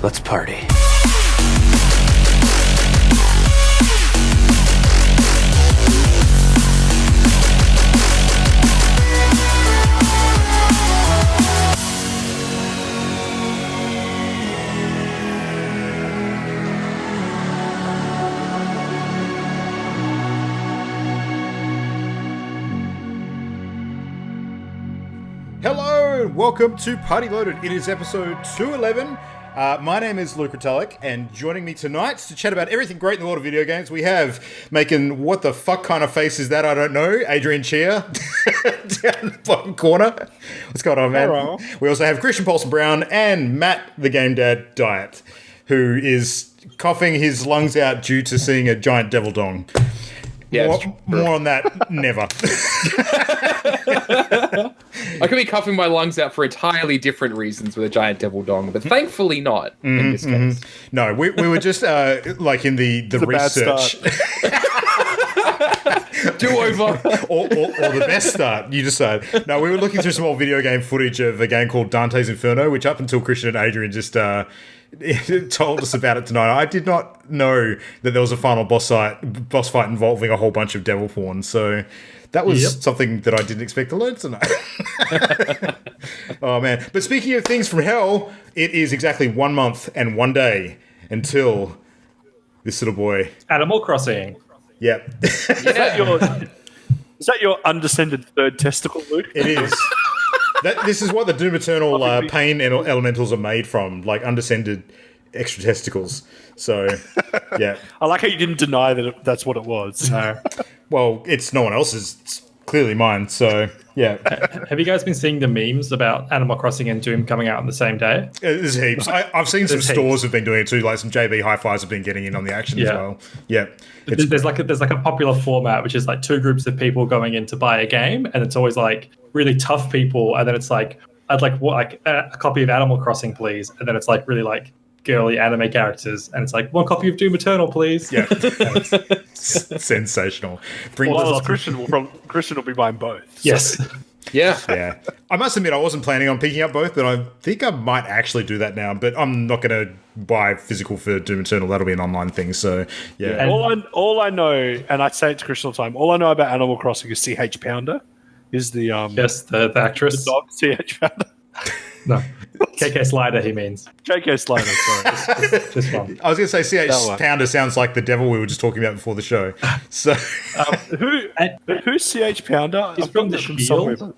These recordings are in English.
Let's party. Hello, welcome to Party Loaded. It is episode 211. My name is Luke Retallick, and joining me tonight to chat about everything great in the world of video games, we have, making what the fuck kind of face is that, I don't know, Adrian Chia, down the bottom corner. What's going on, man? Hello. We also have Christian Paulson Brown and Matt, the Game Dad Diet, who is coughing his lungs out due to seeing a giant devil dong. Yeah, more on that, never. I could be coughing my lungs out for entirely different reasons with a giant devil dong, but thankfully not in this case. No, we were just like in the research. Do over. or the best start, you decide. No, we were looking through some old video game footage of a game called Dante's Inferno, which up until Christian and Adrian just told us about it tonight. I did not know that there was a final boss fight involving a whole bunch of devil porn, so that was something that I didn't expect to learn tonight. Oh, man. But speaking of things from hell, it is exactly 1 month and 1 day until this little boy... Animal Crossing. Yep. Is that your undescended third testicle, Luke? It is. This is what the Doom Eternal pain elementals are made from, like undescended extra testicles. So, yeah. I like how you didn't deny that that's what it was. No. Well, it's no one else's. It's clearly mine. So, yeah. Have you guys been seeing the memes about Animal Crossing and Doom coming out on the same day? There's heaps. I've seen some stores have been doing it too. Like some JB Hi-Fi's have been getting in on the action as well. Yeah. There's like a popular format, which is like two groups of people going in to buy a game, and it's always like really tough people, and then it's like, I'd like a copy of Animal Crossing, please, and then it's like really like girly anime characters, and it's like one copy of Doom Eternal, please. Yeah. Sensational. Christian will be buying both. Yes. Yeah. I must admit, I wasn't planning on picking up both, but I think I might actually do that now. But I'm not going to buy physical for Doom Eternal. That'll be an online thing. So, yeah. All I know, and I say it to Christian all the time, all I know about Animal Crossing is CH Pounder. Is the the actress. The dog, CH Pounder. No. KK Slider, he means. KK Slider, sorry. Just one. I was going to say CH Pounder sounds like the devil we were just talking about before the show. So, who's CH Pounder? He's from the Shield.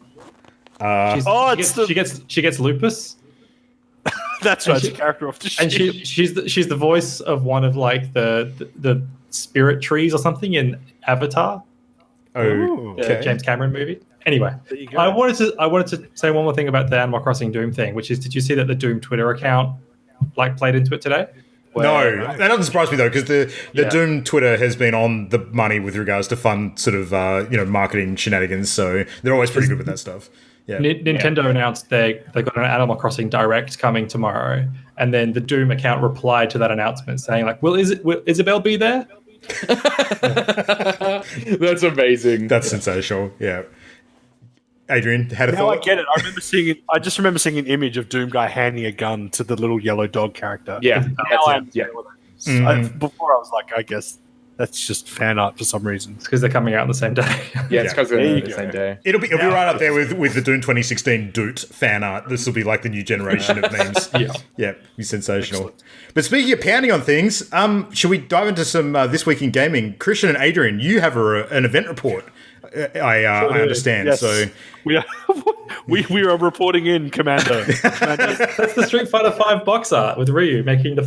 She gets lupus. That's right. She's a character off the Shield. And she's the voice of one of like the spirit trees or something in Avatar. Oh, okay. James Cameron movie. Anyway, I wanted to say one more thing about the Animal Crossing Doom thing, which is, did you see that the Doom Twitter account like played into it today? No, that doesn't surprise me though, because the Doom Twitter has been on the money with regards to fun sort of marketing shenanigans, so they're always pretty good with that stuff. Yeah. Nintendo announced they got an Animal Crossing Direct coming tomorrow, and then the Doom account replied to that announcement saying like, will Isabelle be there? That's amazing. That's sensational. Yeah. Adrian, had a thought? I get it. I just remember seeing an image of Doom Guy handing a gun to the little yellow dog character. Yeah. Before I was like, I guess that's just fan art for some reason. It's because they're coming out on the same day. It's because they're the same day. It'll be right up there with the Doom 2016 Doot fan art. This will be like the new generation of memes. Yeah, be sensational. Excellent. But speaking of pounding on things, should we dive into some This Week in Gaming? Christian and Adrian, you have an event report. I understand. Yes. So we are reporting in, Commando. That's the Street Fighter V box art with Ryu making the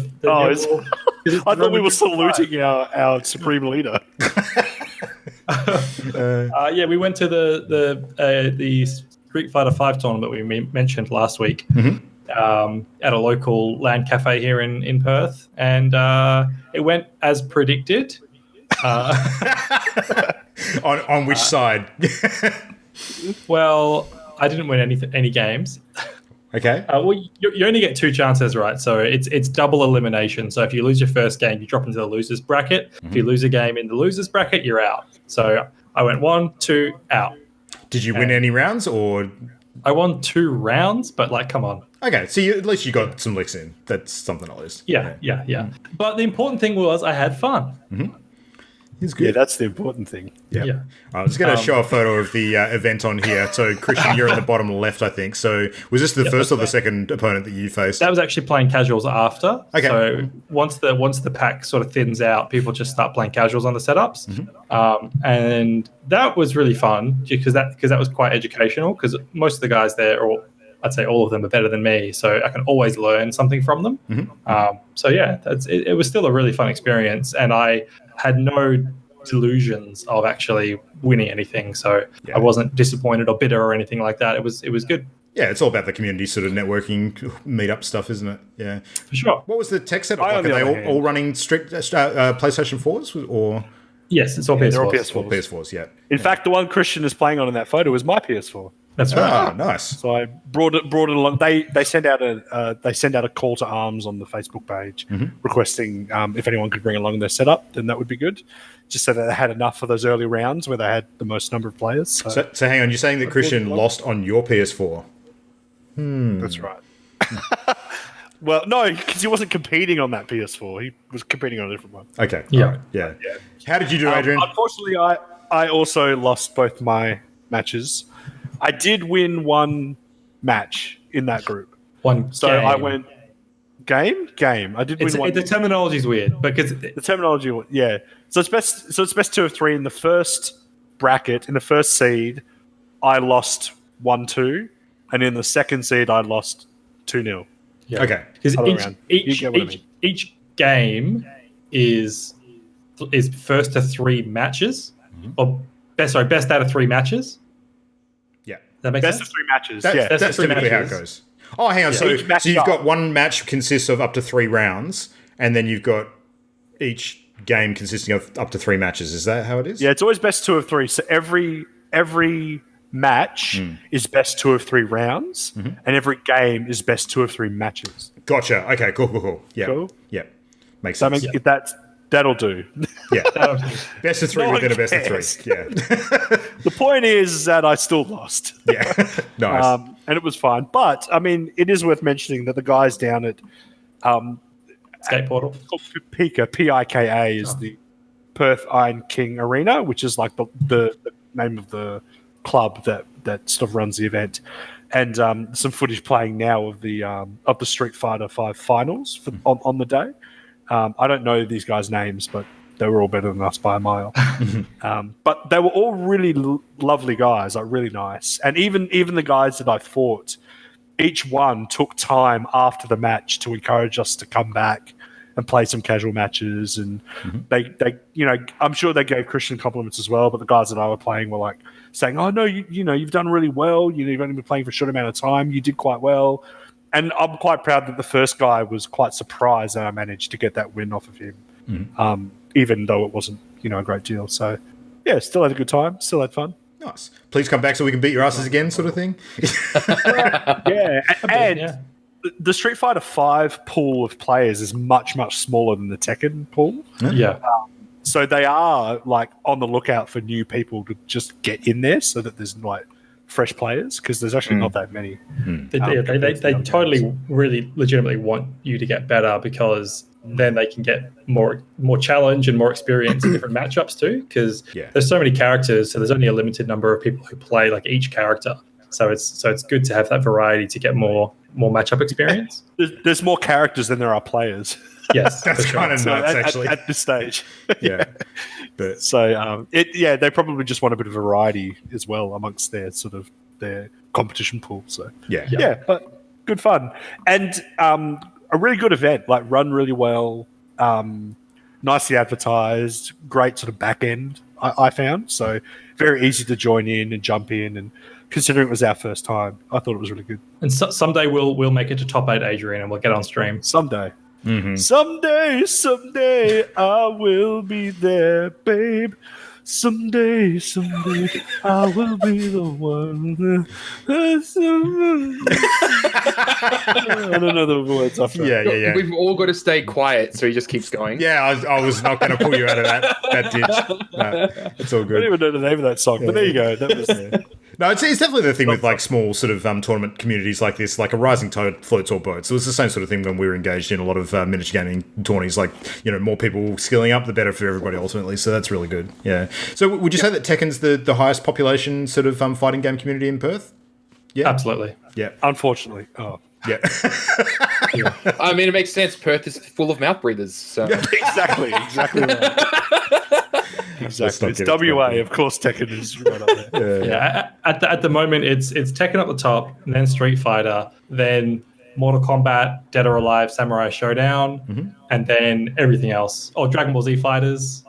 I thought we were saluting our supreme leader. We went to the Street Fighter V tournament we mentioned last week at a local LAN cafe here in Perth, and it went as predicted. On which side? Well, I didn't win any games. Okay. Well, you only get two chances, right? So it's double elimination. So if you lose your first game, you drop into the losers bracket. If you lose a game in the losers bracket, you're out. So I went 1, 2, out. Did you win any rounds, or? I won 2 rounds, but like, come on. Okay, so at least you got some licks in. That's something at least. Yeah. But the important thing was I had fun. It's good. Yeah, that's the important thing. Yeah. I was going to show a photo of the event on here. So, Christian, you're in the bottom left, I think. So, was this the first or the second opponent that you faced? That was actually playing casuals after. Okay. So once the pack sort of thins out, people just start playing casuals on the setups, and that was really fun because that was quite educational. Because most of the guys there, or I'd say all of them, are better than me, so I can always learn something from them. So yeah, it was still a really fun experience, and I had no delusions of actually winning anything, so I wasn't disappointed or bitter or anything like that. It was good. Yeah, it's all about the community sort of networking meetup stuff, isn't it? Yeah, For sure. What was the tech setup like? Are they all running strict PlayStation 4s or? Yes, it's all PS4. They're all PS4s. PS4s. PS4s, yeah. In fact, the one Christian is playing on in that photo was my PS4. That's right. Ah, nice. So I brought it along. They send out a call to arms on the Facebook page requesting if anyone could bring along their setup, then that would be good. Just so that they had enough for those early rounds where they had the most number of players. So hang on, you're saying that Christian lost on your PS4? That's right. Well, no, because he wasn't competing on that PS4. He was competing on a different one. Okay. Yeah. All right. Yeah. How did you do, Adrian? Unfortunately, I also lost both my matches. I did win one match in that group. So game. I went game. I did win one. The terminology is weird because The terminology, yeah. So it's best 2 of 3 in the first bracket. In the first seed, I lost 1-2, and in the second seed, I lost 2-0. yeah. Okay. Because Other round. You get what I mean. each game is first to 3 matches, or best out of 3 matches. Yeah. Does that make Best sense? of 3 matches. That's That's 3 typically how it matches. goes. Oh, hang on. So Each match you've up. got one match consists of up to 3 rounds, and then you've got each game consisting of up to 3 matches. Is that how it is? Yeah, it's always best 2 of 3. So every match is best 2 of 3 rounds, and every game is best 2 of 3 matches. Gotcha. Okay, cool. Yeah. Cool. Yeah. Makes So I sense. mean, that'll do. Yeah. Best of 3 No within a one best of 3. cares. Yeah. The point is that I still lost. Yeah. Nice. And it was fine. But, I mean, it is worth mentioning that the guys down at Skate Portal. Pika, Pika, is the Perth Iron King Arena, which is like the name of the club that sort of runs the event. And some footage playing now of the Street Fighter 5 finals on the day. I don't know these guys' names, but they were all better than us by a mile. But they were all really lovely guys, like really nice. And even the guys that I fought, each one took time after the match to encourage us to come back and play some casual matches. And they I'm sure they gave Christian compliments as well. But the guys that I were playing were like saying, "Oh no, you've done really well. You've only been playing for a short amount of time. You did quite well." And I'm quite proud that the first guy was quite surprised that I managed to get that win off of him, even though it wasn't, a great deal. So, yeah, still had a good time, still had fun. Nice. Please come back so we can beat your asses again, sort of thing. Yeah, and Yeah. the Street Fighter 5 pool of players is much, much smaller than the Tekken pool. Yeah. So they are like on the lookout for new people to just get in there so that there's like fresh players, because there's actually not that many. They totally, really legitimately want you to get better, because then they can get more challenge and more experience in different matchups too, because there's so many characters, so there's only a limited number of people who play like each character. So it's good to have that variety to get more matchup experience. There's more characters than there are players. Yes, That's kind of nuts, actually. At this stage. Yeah. But So they probably just want a bit of variety as well amongst their competition pool. So yeah. but good fun, and a really good event. Like run really well, nicely advertised, great sort of back end. I found so very easy to join in and jump in, and considering it was our first time, I thought it was really good. And someday we'll make it to top 8, Adrian, and we'll get on stream. Someday. Someday I will be there, babe. Someday I will be the one. I don't know the words after. Yeah. We've all got to stay quiet, so he just keeps going. Yeah, I was not going to pull you out of that ditch. No, it's all I don't good. even know the name of that song, but there you go. That was No, it's definitely the thing with like small sort of tournament communities like this, like a rising tide floats all boats. So it's the same sort of thing when we were engaged in a lot of miniature gaming tourneys. Like, more people skilling up, the better for everybody ultimately. So that's really good. Yeah. So would you say that Tekken's the highest population sort of fighting game community in Perth? Yeah. Absolutely. Yeah. Unfortunately. Oh. Yeah. I mean, it makes sense. Perth is full of mouth breathers. So. Exactly right. Exactly. It's WA, of course. Tekken is right up there. Yeah. At the moment, it's Tekken at the top, and then Street Fighter, then Mortal Kombat, Dead or Alive, Samurai Showdown, and then everything else. Oh, Dragon Ball Z Fighters.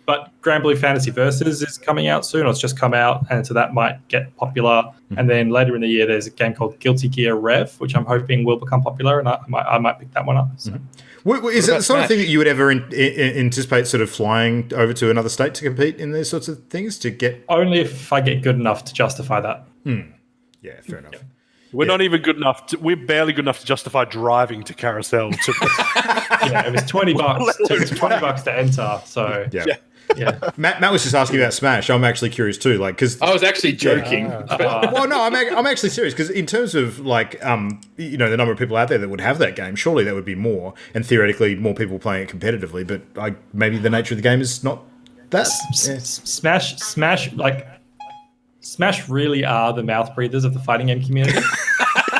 But Grand Blue Fantasy Versus is coming out soon, or it's just come out, and so that might get popular. And then later in the year, there's a game called Guilty Gear Rev, which I'm hoping will become popular, and I might pick that one up. So. Is it the sort of thing that you would ever anticipate sort of flying over to another state to compete in these sorts of things to get? Only if I get good enough to justify that. Yeah, fair enough. We're not even good enough. We're barely good enough to justify driving to Carousel. Yeah, it was $20. It was $20 to enter. So yeah. Matt was just asking about Smash. I'm actually curious too, like because I was actually joking. well, no, I'm actually serious because in terms of like the number of people out there that would have that game, surely there would be more, and theoretically more people playing it competitively. But maybe the nature of the game is not that. Smash really are the mouth breathers of the fighting game community.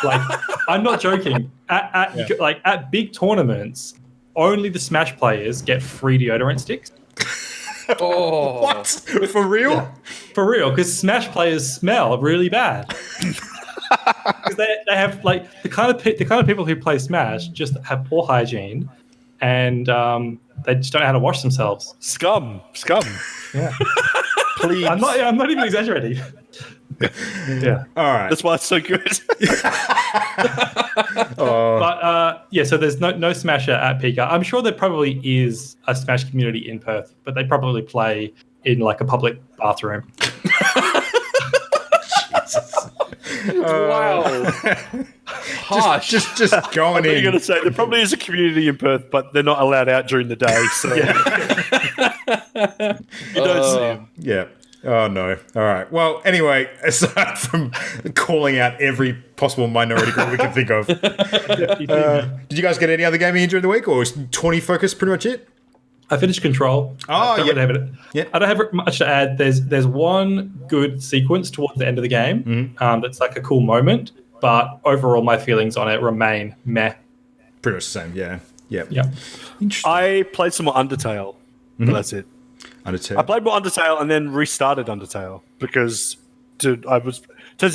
Like, I'm not joking. At big tournaments, only the Smash players get free deodorant sticks. Oh, What? For real? Yeah. For real, because Smash players smell really bad. Because they have like the kind of people who play Smash just have poor hygiene, and they just don't know how to wash themselves. Scum. Yeah. Please. I'm not even exaggerating. Yeah. All right. That's why it's so good. But so there's no Smasher at Pika. I'm sure there probably is a Smash community in Perth, but they probably play in like a public bathroom. wow. Harsh. Just going in. You're going to say there probably is a community in Perth, but they're not allowed out during the day. So you don't see them. Yeah. Oh, no. All right. Well, anyway, aside from calling out every possible minority group we can think of, did you guys get any other gaming in during the week, or is 20 focus pretty much it? I finished Control. Oh, I don't have much to add. There's one good sequence towards the end of the game that's like a cool moment, but overall my feelings on it remain meh. Pretty much the same, yeah. Interesting. I played some more Undertale, but that's it. Undertale. I played more Undertale and then restarted Undertale because turns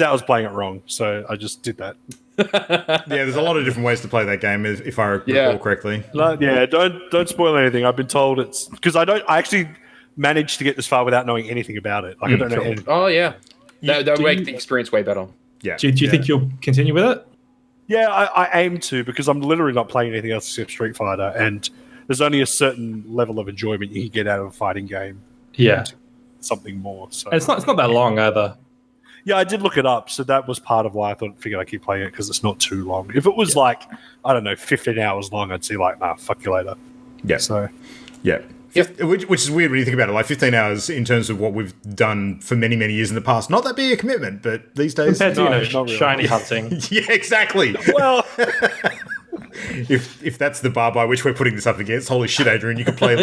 out I was playing it wrong, so I just did that. Yeah, there's a lot of different ways to play that game, if I recall correctly. Don't spoil anything. I've been told it's because I actually managed to get this far without knowing anything about it. Like I don't know anything. Oh yeah, that would make the experience way better. Yeah. Do you think you'll continue with it? Yeah, I aim to because I'm literally not playing anything else except Street Fighter, and there's only a certain level of enjoyment you can get out of a fighting game. Yeah, something more. So and it's not that long either. Yeah, I did look it up, so that was part of why I figured I'd keep playing it because it's not too long. If it was like, I don't know, 15 hours long, I'd say like, nah, fuck you later. Yeah. So, yeah. Which is weird when you think about it. Like 15 hours in terms of what we've done for many, many years in the past. Not that big a commitment, but these days, compared to not really. shiny hunting. Yeah, exactly. Well, if that's the bar by which we're putting this up against, holy shit, Adrian, you could play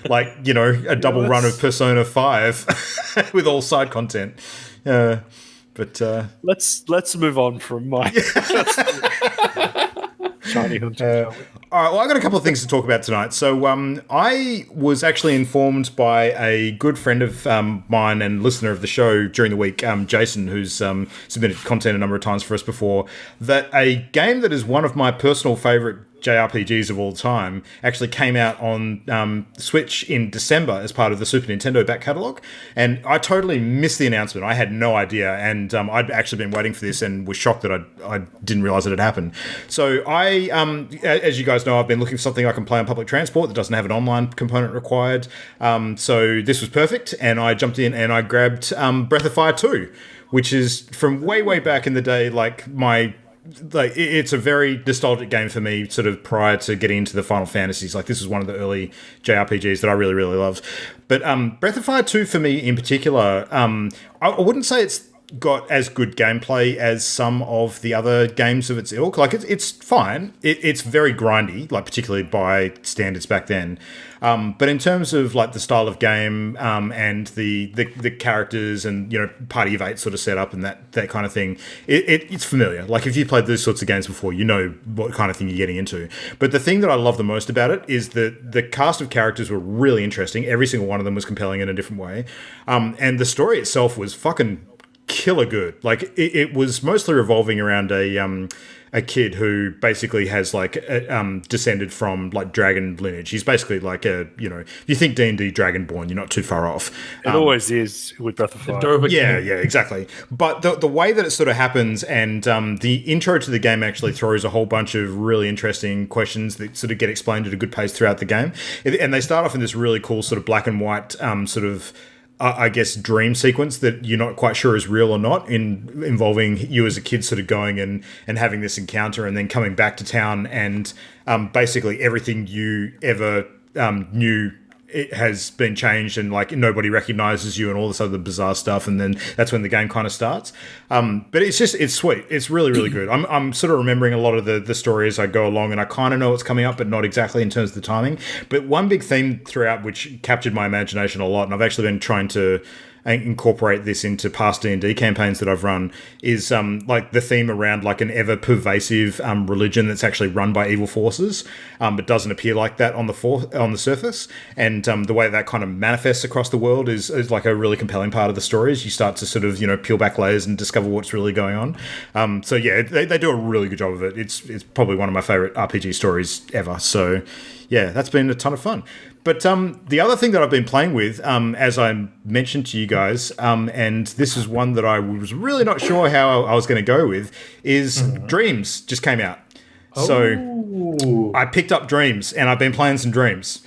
like a double run of Persona 5 with all side content. But let's move on from my shiny hunting. All right, well, I've got a couple of things to talk about tonight. So I was actually informed by a good friend of mine and listener of the show during the week, Jason, who's submitted content a number of times for us before, that a game that is one of my personal favourite JRPGs of all time actually came out on Switch in December as part of the Super Nintendo back catalogue, and I totally missed the announcement. I had no idea, and I'd actually been waiting for this and was shocked that I didn't realise it had happened. So I, as you guys know, I've been looking for something I can play on public transport that doesn't have an online component required. So this was perfect, and I jumped in and I grabbed Breath of Fire 2, which is from way back in the day, it's a very nostalgic game for me, sort of prior to getting into the Final Fantasies. Like, this is one of the early JRPGs that I really, really loved. But Breath of Fire 2, for me in particular, I wouldn't say it's got as good gameplay as some of the other games of its ilk. Like it's fine. It's very grindy, like particularly by standards back then. But in terms of like the style of game and the characters and party of 8 sort of setup and that kind of thing, it's familiar. Like if you played those sorts of games before, you know what kind of thing you're getting into. But the thing that I love the most about it is that the cast of characters were really interesting. Every single one of them was compelling in a different way, and the story itself was fucking killer good. Like it was mostly revolving around a kid who basically has like descended from like dragon lineage. He's basically like if you think D&D Dragonborn, you're not too far off. It always is with Breath of Fire. Yeah, exactly. But the way that it sort of happens and the intro to the game actually throws a whole bunch of really interesting questions that sort of get explained at a good pace throughout the game. And they start off in this really cool sort of black and white sort of I guess dream sequence that you're not quite sure is real or not, involving you as a kid sort of going and having this encounter and then coming back to town and basically everything you ever knew, it has been changed and like nobody recognizes you and all this other bizarre stuff, and then that's when the game kind of starts. But it's sweet. It's really, really good. I'm sort of remembering a lot of the story as I go along, and I kind of know what's coming up, but not exactly in terms of the timing. But one big theme throughout which captured my imagination a lot, and I've actually been trying to incorporate this into past D&D campaigns that I've run, is like the theme around like an ever pervasive religion that's actually run by evil forces, but doesn't appear like that on the surface. And the way that kind of manifests across the world is like a really compelling part of the story as you start to sort of peel back layers and discover what's really going on. So yeah, they do a really good job of it. It's probably one of my favorite RPG stories ever. So yeah, that's been a ton of fun. But the other thing that I've been playing with, as I mentioned to you guys, and this is one that I was really not sure how I was going to go with, is Dreams just came out. So I picked up Dreams, and I've been playing some Dreams.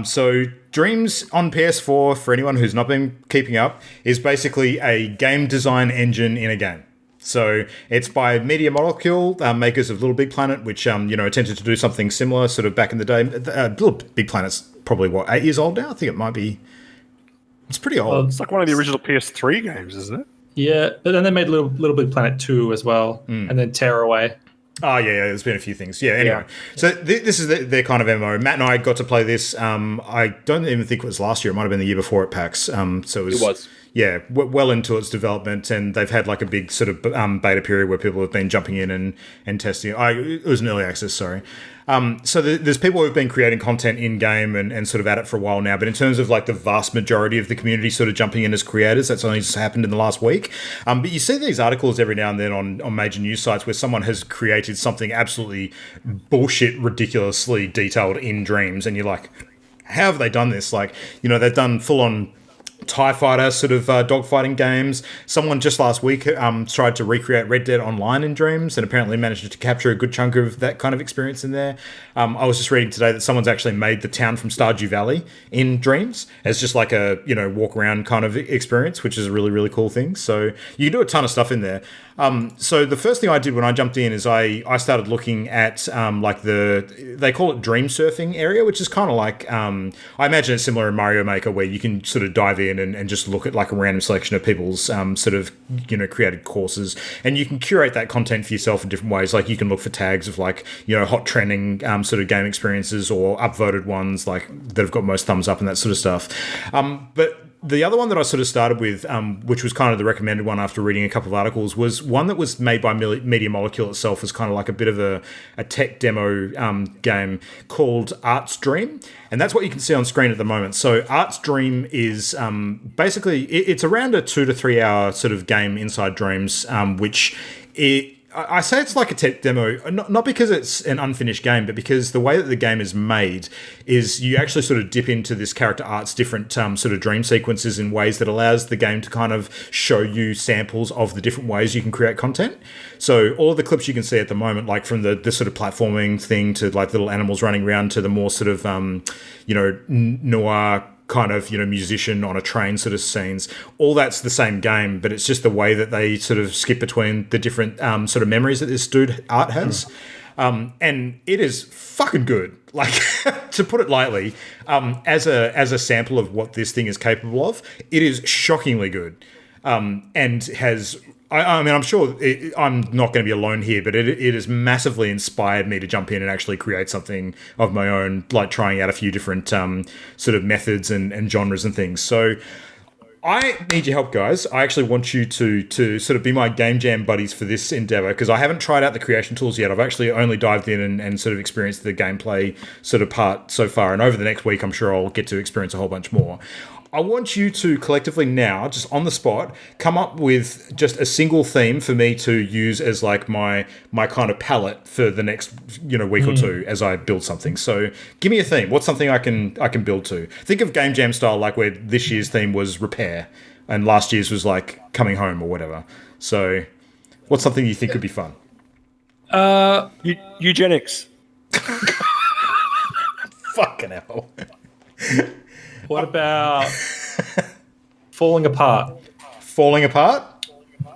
So Dreams on PS4, for anyone who's not been keeping up, is basically a game design engine in a game. So it's by Media Molecule, makers of Little Big Planet, which attempted to do something similar sort of back in the day. Little Big Planet's probably 8 years old now. I think it might be. It's pretty old. Well, it's like one of the original PS3 games, isn't it? Yeah, but then they made Little Big Planet 2 as well, and then Tearaway. Oh, yeah, there's been a few things. Yeah, anyway. So this is their kind of MMO. Matt and I got to play this. I don't even think it was last year. It might have been the year before at PAX. So it was. Yeah, well into its development, and they've had like a big sort of beta period where people have been jumping in and testing it. It was an early access, sorry. So there's people who've been creating content in-game and sort of at it for a while now, but in terms of like the vast majority of the community sort of jumping in as creators, that's only just happened in the last week. But you see these articles every now and then on major news sites where someone has created something absolutely bullshit, ridiculously detailed in Dreams, and you're like, how have they done this? Like, they've done full-on TIE Fighter sort of dogfighting games. Someone just last week tried to recreate Red Dead Online in Dreams and apparently managed to capture a good chunk of that kind of experience in there. I was just reading today that someone's actually made the town from Stardew Valley in Dreams as just like a walk around kind of experience, which is a really, really cool thing. So you can do a ton of stuff in there. So the first thing I did when I jumped in is I started looking at like they call it dream surfing area, which is kind of like I imagine it's similar in Mario Maker where you can sort of dive in and just look at like a random selection of people's sort of created courses, and you can curate that content for yourself in different ways. Like you can look for tags of like hot trending sort of game experiences or upvoted ones like that have got most thumbs up and that sort of stuff. But the other one that I sort of started with, which was kind of the recommended one after reading a couple of articles, was one that was made by Media Molecule itself as kind of like a bit of a tech demo game called Art's Dream. And that's what you can see on screen at the moment. So Art's Dream is basically, it's around a 2 to 3 hour sort of game inside Dreams, which I say it's like a tech demo, not because it's an unfinished game, but because the way that the game is made is you actually sort of dip into this character art's different sort of dream sequences in ways that allows the game to kind of show you samples of the different ways you can create content. So all of the clips you can see at the moment, like from the sort of platforming thing to like little animals running around to the more sort of, noir kind of musician on a train sort of scenes, all that's the same game, but it's just the way that they sort of skip between the different sort of memories that this dude Art has. And it is fucking good, like to put it lightly. As a sample of what this thing is capable of, it is shockingly good. and has. I mean, I'm sure I'm not going to be alone here, but it has massively inspired me to jump in and actually create something of my own, like trying out a few different sort of methods and genres and things. So I need your help, guys. I actually want you to sort of be my game jam buddies for this endeavor, because I haven't tried out the creation tools yet. I've actually only dived in and sort of experienced the gameplay sort of part so far. And over the next week, I'm sure I'll get to experience a whole bunch more. I want you to collectively now, just on the spot, come up with just a single theme for me to use as like my kind of palette for the next week or two as I build something. So give me a theme. What's something I can build to? Think of Game Jam style, like where this year's theme was repair and last year's was like coming home or whatever. So what's something you think could be fun? Eugenics. Fucking hell. What about falling apart? Falling apart?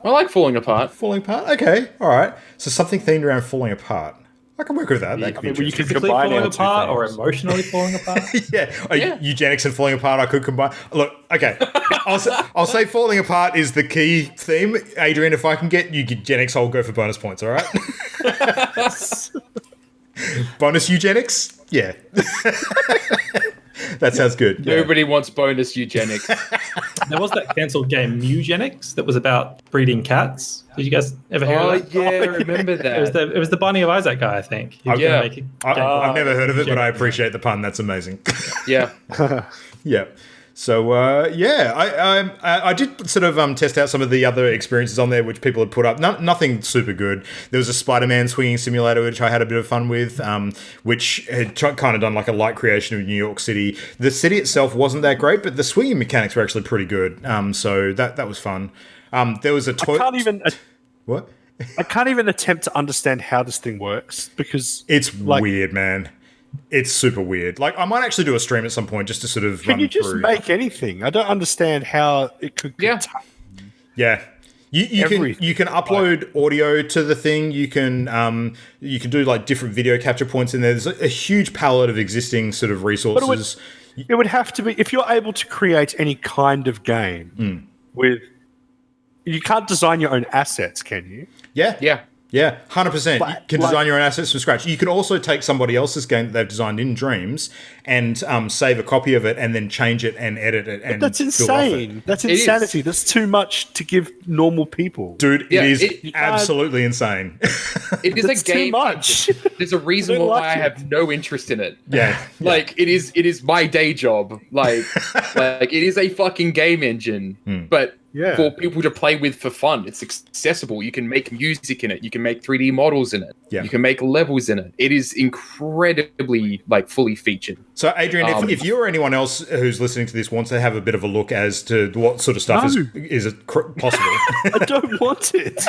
I like falling apart. Falling apart? Okay, all right. So something themed around falling apart. I can work with that. That could be you interesting. could Physically combine falling our two apart or themes. emotionally falling apart? Yeah. Eugenics and falling apart, I could combine. Look, okay. I'll say falling apart is the key theme. Adrian, if I can get eugenics, I'll go for bonus points, all right? Bonus eugenics? Yeah. That sounds good. Yeah. Nobody wants bonus eugenics. There was that cancelled game, Mewgenics, that was about breeding cats. Did you guys ever hear of that? Yeah, I remember that. It was the Bunny of Isaac guy, I think. He was Yeah. gonna make a game I've never heard of it, but I Eugenics. appreciate the pun. That's amazing. Yeah. Yeah. So I did sort of test out some of the other experiences on there which people had put up. Nothing super good. There was a Spider-Man swinging simulator which I had a bit of fun with, which had kind of done like a light creation of New York City. The city itself wasn't that great, but the swinging mechanics were actually pretty good. So that was fun. There was a toy. What? I can't even attempt to understand how this thing works because It's weird, man. It's super weird. Like, I might actually do a stream at some point just to sort of Can run you just through. make anything? I don't understand how it could. Yeah. Yeah. You can upload audio to the thing. You can do like different video capture points in there. There's a huge palette of existing sort of resources. It would have to be if you're able to create any kind of game with. You can't design your own assets, can you? Yeah. Yeah. Yeah, 100%. You But, can like- design your own assets from scratch. You can also take somebody else's game that they've designed in Dreams and save a copy of it and then change it and edit it. And That's build off it. insane. That's is. insanity. That's too much to give normal people. Dude, Yeah, it is it- absolutely insane. It is That's a too game. much. There's a reason I don't why like I it. have no interest in it. Yeah. Like it is my day job. Like it is a fucking game engine. But Yeah. for people to play with for fun, it's accessible. You can make music in it. You can make 3D models in it. Yeah. You can make levels in it. It is incredibly like fully featured. So, Adrian, if you or anyone else who's listening to this wants to have a bit of a look as to what sort of stuff No. is it possible, I don't want it.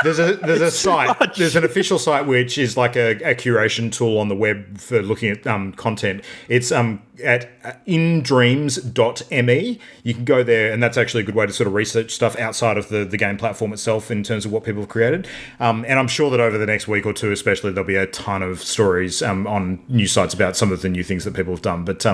there's a site. much. There's an official site which is like a curation tool on the web for looking at content. It's at indreams.me. You can go there, and that's actually a good way to sort of research stuff outside of the game platform itself in terms of what people have created. And I'm sure that over the next week or two, especially, there'll be a ton of stories on news sites about some of the new things that people have done. But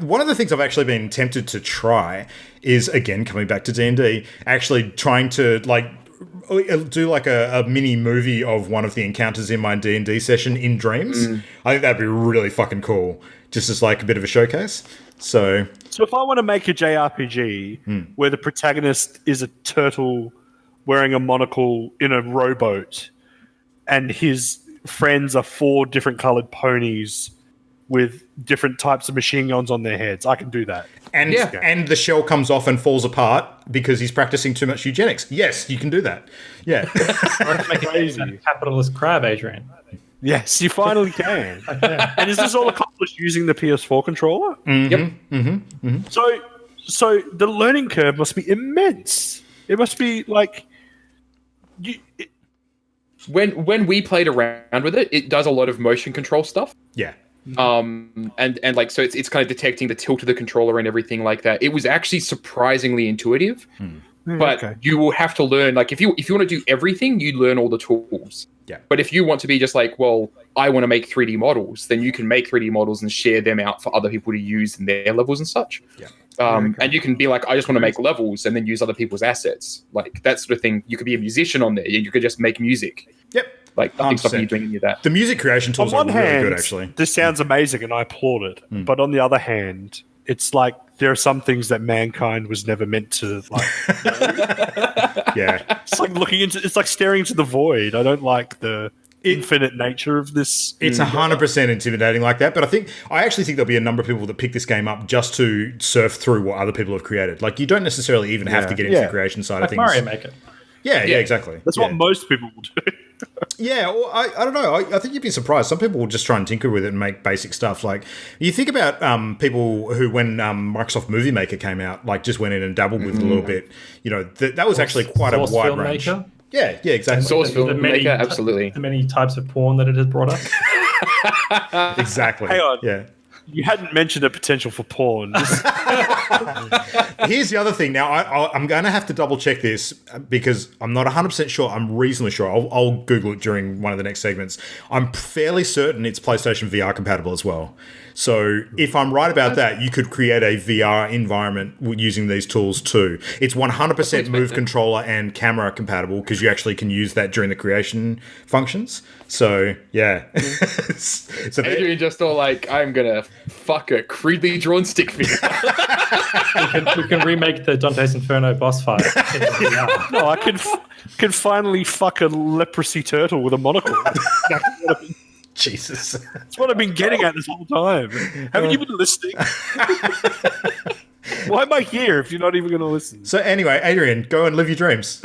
one of the things I've actually been tempted to try is, again, coming back to D&D, actually trying to do like a mini movie of one of the encounters in my D&D session in Dreams. I think that'd be really fucking cool, just as like a bit of a showcase. So if I want to make a JRPG where the protagonist is a turtle wearing a monocle in a rowboat and his friends are 4 different colored ponies with different types of machine guns on their heads, I can do that. and Yeah. and the shell comes off and falls apart because he's practicing too much eugenics. Yes, you can do that. Yeah. Make a Crazy. capitalist crab, Adrian. Yes, you finally can. And is this all accomplished using the PS4 controller? Yep. So the learning curve must be immense. It must be like When we played around with it, it does a lot of motion control stuff. Yeah. And like so it's kind of detecting the tilt of the controller and everything like that. It was actually surprisingly intuitive. But okay. you will have to learn, like if you want to do everything, you learn all the tools. Yeah. But if you want to be just like, well, I want to make 3D models, then you can make 3D models and share them out for other people to use in their levels and such. Yeah. And you can be like, I just want to make levels and then use other people's assets. Like that sort of thing. You could be a musician on there. You could just make music. Yep. Like nothing stopping you doing any of that. The music creation tools On one are really hand, good, actually. this sounds amazing and I applaud it. But on the other hand, it's like there are some things that mankind was never meant to like. Yeah. It's like it's like staring into the void. I don't like the infinite nature of this. It's 100% intimidating like that, but I actually think there'll be a number of people that pick this game up just to surf through what other people have created. Like, you don't necessarily even have to get into the creation side of things. Mario Maker. Yeah, exactly. That's what most people will do. Yeah, well, I don't know. I think you'd be surprised. Some people will just try and tinker with it and make basic stuff. Like, you think about people who, when Microsoft Movie Maker came out, like just went in and dabbled with it a little bit. You know, that was actually quite a wide range. Maker? Yeah, exactly. Source film maker, absolutely. The many types of porn that it has brought up. Exactly. Hang on. Yeah. You hadn't mentioned the potential for porn. Here's the other thing. Now, I'm going to have to double check this because I'm not 100% sure. I'm reasonably sure. I'll Google it during one of the next segments. I'm fairly certain it's PlayStation VR compatible as well. So if I'm right about that, you could create a VR environment using these tools too. It's 100% Move controller and camera compatible because you actually can use that during the creation functions. So, yeah. So Adrian just all like, I'm going to fuck a crudely drawn stick figure. we can remake the Dante's Inferno boss fight. No, I can finally fuck a leprosy turtle with a monocle. Jesus. That's what I've been getting at this whole time. Haven't you been listening? Why am I here if you're not even going to listen? So anyway, Adrian, go and live your dreams.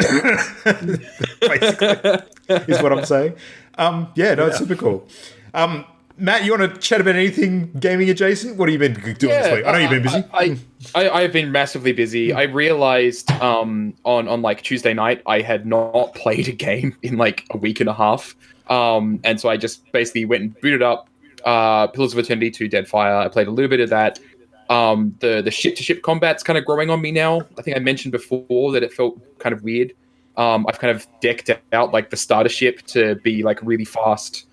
Basically, is what I'm saying. It's super cool. Matt, you want to chat about anything gaming adjacent? What have you been doing this week? I know you've been busy. I've been massively busy. I realized on like Tuesday night I had not played a game in like a week and a half. And so I just basically went and booted up Pillars of Eternity 2 Deadfire. I played a little bit of that. The ship-to-ship combat's kind of growing on me now. I think I mentioned before that it felt kind of weird. I've kind of decked out like the starter ship to be like really fast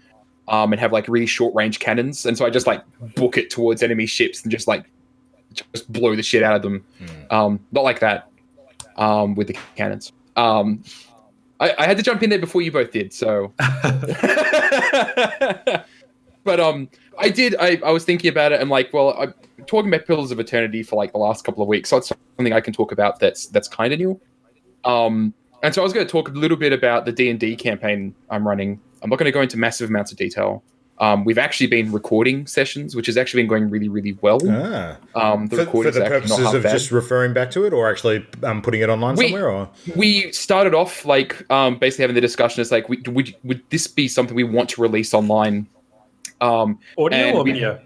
and have like really short-range cannons. And so I just like book it towards enemy ships and just blow the shit out of them. Not like that with the cannons. I had to jump in there before you both did, so. But I did. I was thinking about it. I'm like, well, I'm talking about Pillars of Eternity for like the last couple of weeks, so it's something I can talk about that's kind of new. And so I was going to talk a little bit about the D&D campaign I'm running. I'm not going to go into massive amounts of detail. We've actually been recording sessions, which has actually been going really, really well. For the purposes of just referring back to it, or actually putting it online somewhere? Or we started off like basically having the discussion. It's like, would this be something we want to release online? Audio or video?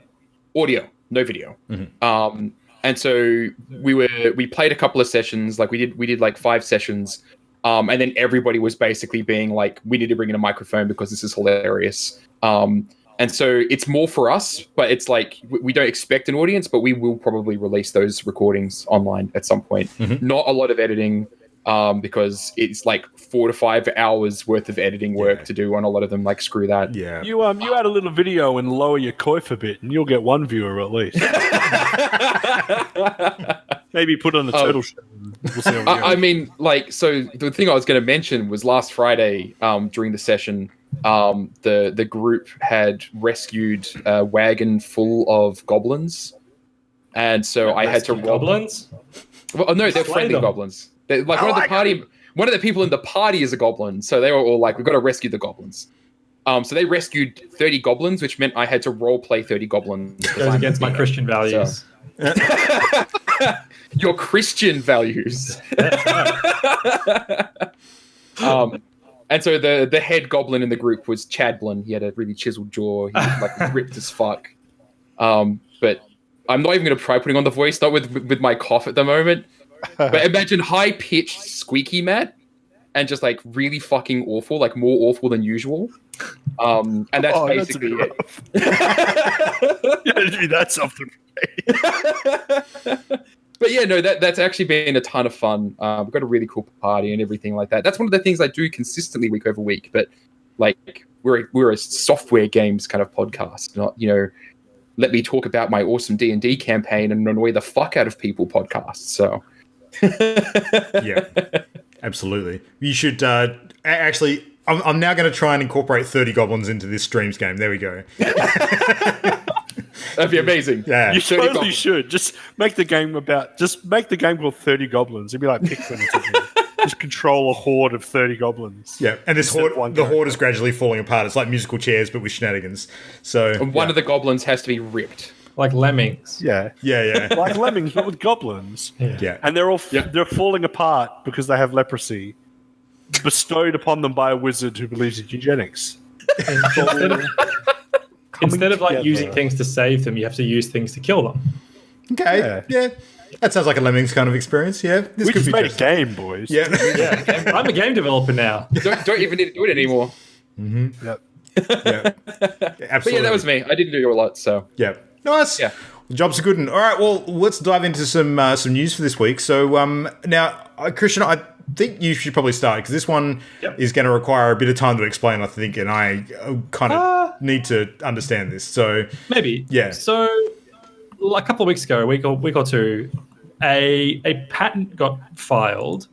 Audio, no video. Mm-hmm. And so we played a couple of sessions. Like we did like 5 sessions. And then everybody was basically being like, we need to bring in a microphone because this is hilarious. And so it's more for us, but it's like we don't expect an audience, but we will probably release those recordings online at some point. Mm-hmm. Not a lot of editing because it's like 4 to 5 hours worth of editing work to do on a lot of them. Like, screw that. Yeah. You add a little video and lower your coif a bit, and you'll get one viewer at least. Maybe put on the turtle show. We'll see how I mean, like, so the thing I was going to mention was last Friday during the session, the group had rescued a wagon full of goblins, and so I had to rob goblins. Well, no, they're friendly goblins. They're, like one of the people in the party is a goblin, so they were all like, "We've got to rescue the goblins." So they rescued 30 goblins, which meant I had to role play 30 goblins. Goes against my Christian values. So. Your Christian values. And so the head goblin in the group was Chadblin. He had a really chiseled jaw. He was like ripped as fuck. But I'm not even going to try putting on the voice, not with my cough at the moment. But imagine high-pitched squeaky Matt and just like really fucking awful, like more awful than usual. And that's basically it. That's something. But yeah, no, that's actually been a ton of fun. We've got a really cool party and everything like that. That's one of the things I do consistently week over week. But like we're a software games kind of podcast, not let me talk about my awesome D&D campaign and annoy the fuck out of people podcast. So Yeah, absolutely. You should actually. I'm now going to try and incorporate 30 goblins into this streams game. There we go. That'd be amazing. Yeah, You 30 totally goblins. should. Just make the game called 30 Goblins. It'd be like Pikmin or something. Just control a horde of 30 goblins. yeah. And this Instead of one horde, the character. horde is gradually falling apart. It's like musical chairs, but with shenanigans. So And one of the goblins has to be ripped. Like lemmings. Yeah. yeah. Like lemmings, but with goblins. Yeah. And they're all Yeah. they're falling apart because they have leprosy, bestowed upon them by a wizard who believes in eugenics. Instead of like together. using things to save them, you have to use things to kill them. Okay. Yeah. That sounds like a Lemmings kind of experience. Yeah. This We could just be made a interesting. game, boys. Yeah. I'm a game developer now. Don't even need to do it anymore. Yep. Yeah. But Absolutely. yeah, that was me. I didn't do a lot, so Yeah. Nice. Yeah. The job's a good one. All right. Well, let's dive into some news for this week. So now, Christian, I think you should probably start because this one is going to require a bit of time to explain, I think, and I kind of need to understand this. So Maybe. Yeah. So a couple of weeks ago, a week or two, a patent got filed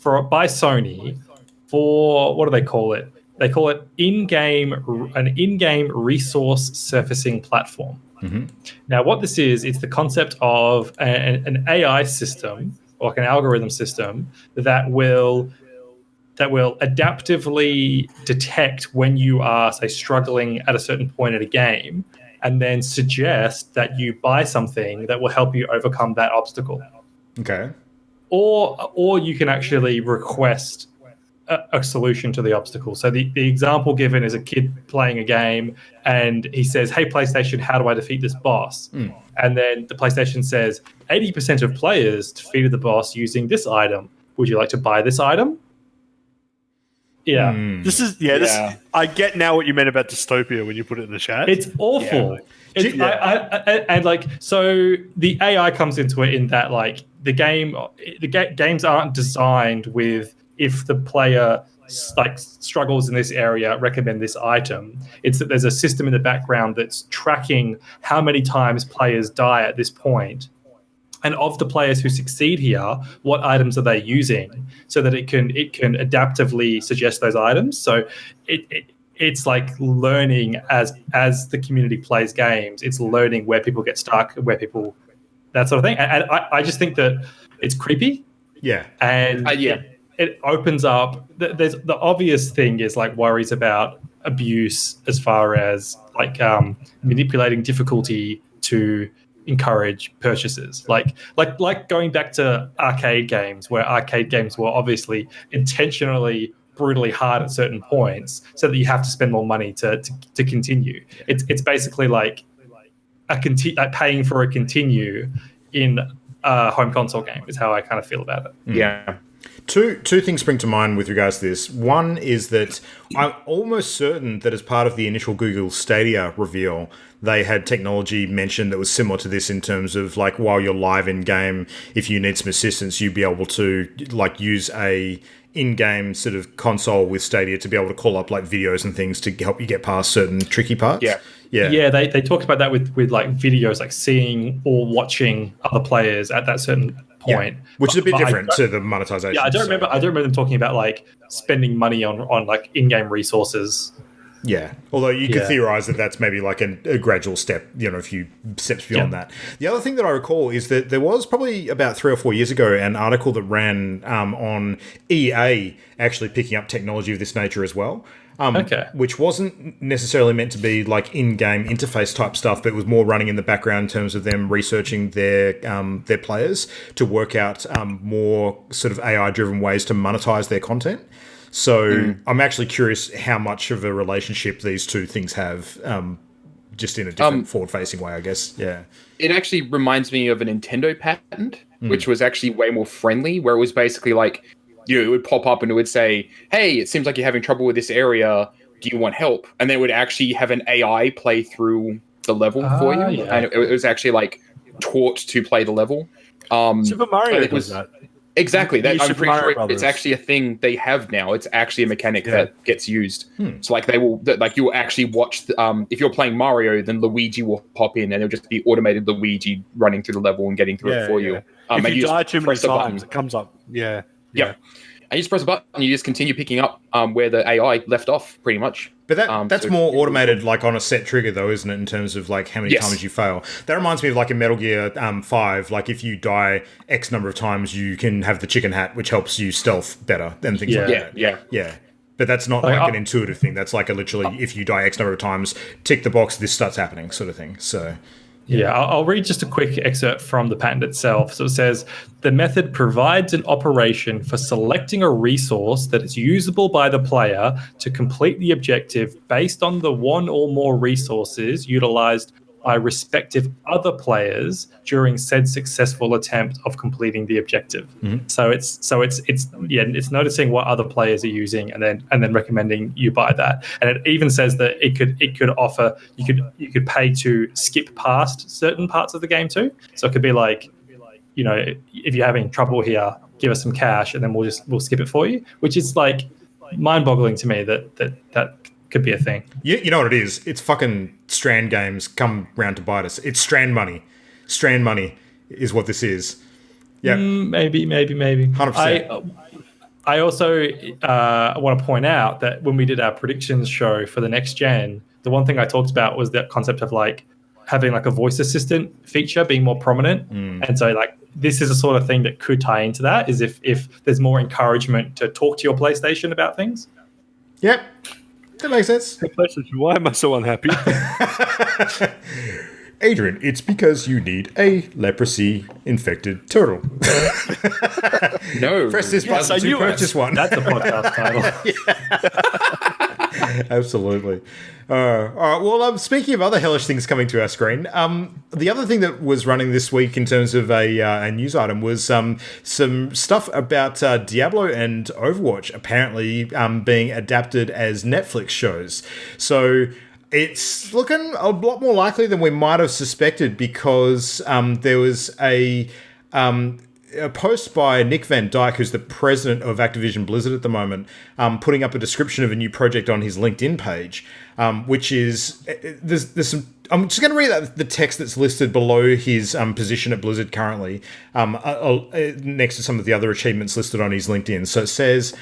by Sony for, what do they call it? They call it an in-game resource surfacing platform. Now, what this is, it's the concept of an AI system, or like an algorithm system, that will adaptively detect when you are, say, struggling at a certain point in a game, and then suggest that you buy something that will help you overcome that obstacle. okay. Or you can actually request a solution to the obstacle. So the example given is a kid playing a game and he says, "Hey, PlayStation, how do I defeat this boss?" And then the PlayStation says, 80% of players defeated the boss using this item. Would you like to buy this item? Yeah. This is Yeah. I get now what you meant about dystopia when you put it in the chat. It's awful. And like, so the AI comes into it in that like games aren't designed with, if the player like struggles in this area, recommend this item. It's that there's a system in the background that's tracking how many times players die at this point, and of the players who succeed here, what items are they using, so that it can adaptively suggest those items. So it's like learning as the community plays games. It's learning where people get stuck, where people, that sort of thing. And I just think that it's creepy. Yeah. And yeah. it opens up. There's the obvious thing is like worries about abuse as far as like manipulating difficulty to encourage purchases. Like going back to arcade games, where arcade games were obviously intentionally brutally hard at certain points, so that you have to spend more money to continue. It's basically like paying for a continue in a home console game is how I kind of feel about it. Yeah. Two things spring to mind with regards to this. One is that I'm almost certain that as part of the initial Google Stadia reveal, they had technology mentioned that was similar to this in terms of like while you're live in game, if you need some assistance, you'd be able to like use a in-game sort of console with Stadia to be able to call up like videos and things to help you get past certain tricky parts. Yeah, they talked about that with like videos, like seeing or watching other players at that certain point, which is a bit But different to the monetization. Yeah, I don't remember them talking about like spending money on like in-game resources. Yeah, although you could theorize that that's maybe like a gradual step, a few steps beyond that. The other thing that I recall is that there was probably about 3 or 4 years ago an article that ran on EA actually picking up technology of this nature as well. Which wasn't necessarily meant to be like in-game interface type stuff, but was more running in the background in terms of them researching their players to work out more sort of AI-driven ways to monetize their content. So I'm actually curious how much of a relationship these two things have, just in a different forward-facing way, I guess. Yeah. It actually reminds me of a Nintendo patent, which was actually way more friendly, where it was basically like, it would pop up and it would say, "Hey, it seems like you're having trouble with this area. Do you want help?" And then it would actually have an AI play through the level for you. Yeah. And it was actually like taught to play the level. Super Mario it does that. Exactly. That, I'm Super pretty Mario sure Brothers. it's actually a thing they have now. It's actually a mechanic that gets used. So like you will actually watch. If you're playing Mario, then Luigi will pop in, and it'll just be automated Luigi running through the level and getting through it for you. If And you die just too many press a button. times, it comes up. Yeah. Yep. And you just press a button, and you just continue picking up where the AI left off, pretty much. But that's so more automated, like on a set trigger, though, isn't it? In terms of like how many times you fail. That reminds me of like in Metal Gear 5. Like if you die X number of times, you can have the chicken hat, which helps you stealth better and things like that. Yeah. But that's not like an intuitive thing. That's like a literally, if you die X number of times, tick the box, this starts happening, sort of thing. So. Yeah, I'll read just a quick excerpt from the patent itself. So it says, the method provides an operation for selecting a resource that is usable by the player to complete the objective based on the one or more resources utilized by respective other players during said successful attempt of completing the objective. So it's noticing what other players are using and then recommending you buy that. And it even says that it could offer you could pay to skip past certain parts of the game too. So it could be like, you know, if you're having trouble here, give us some cash and then we'll skip it for you, which is like mind-boggling to me that could be a thing. You know what it is? It's fucking Strand games come round to bite us. It's Strand money. Strand money is what this is. Yeah. Maybe. 100%. I also want to point out that when we did our predictions show for the next gen, the one thing I talked about was that concept of like having like a voice assistant feature being more prominent. And so like this is a sort of thing that could tie into that, is if there's more encouragement to talk to your PlayStation about things. Yep. That makes sense. Why am I so unhappy? Adrian, it's because you need a leprosy-infected turtle. No. Press this button to purchase one. That's a podcast title. Absolutely. All right. Well, speaking of other hellish things coming to our screen, the other thing that was running this week in terms of a news item was some stuff about Diablo and Overwatch apparently being adapted as Netflix shows. So it's looking a lot more likely than we might have suspected, because there was a post by Nick Van Dyke, who's the president of Activision Blizzard at the moment, putting up a description of a new project on his LinkedIn page, which is there's some. I'm just going to read out the text that's listed below his position at Blizzard currently, next to some of the other achievements listed on his LinkedIn. So it says,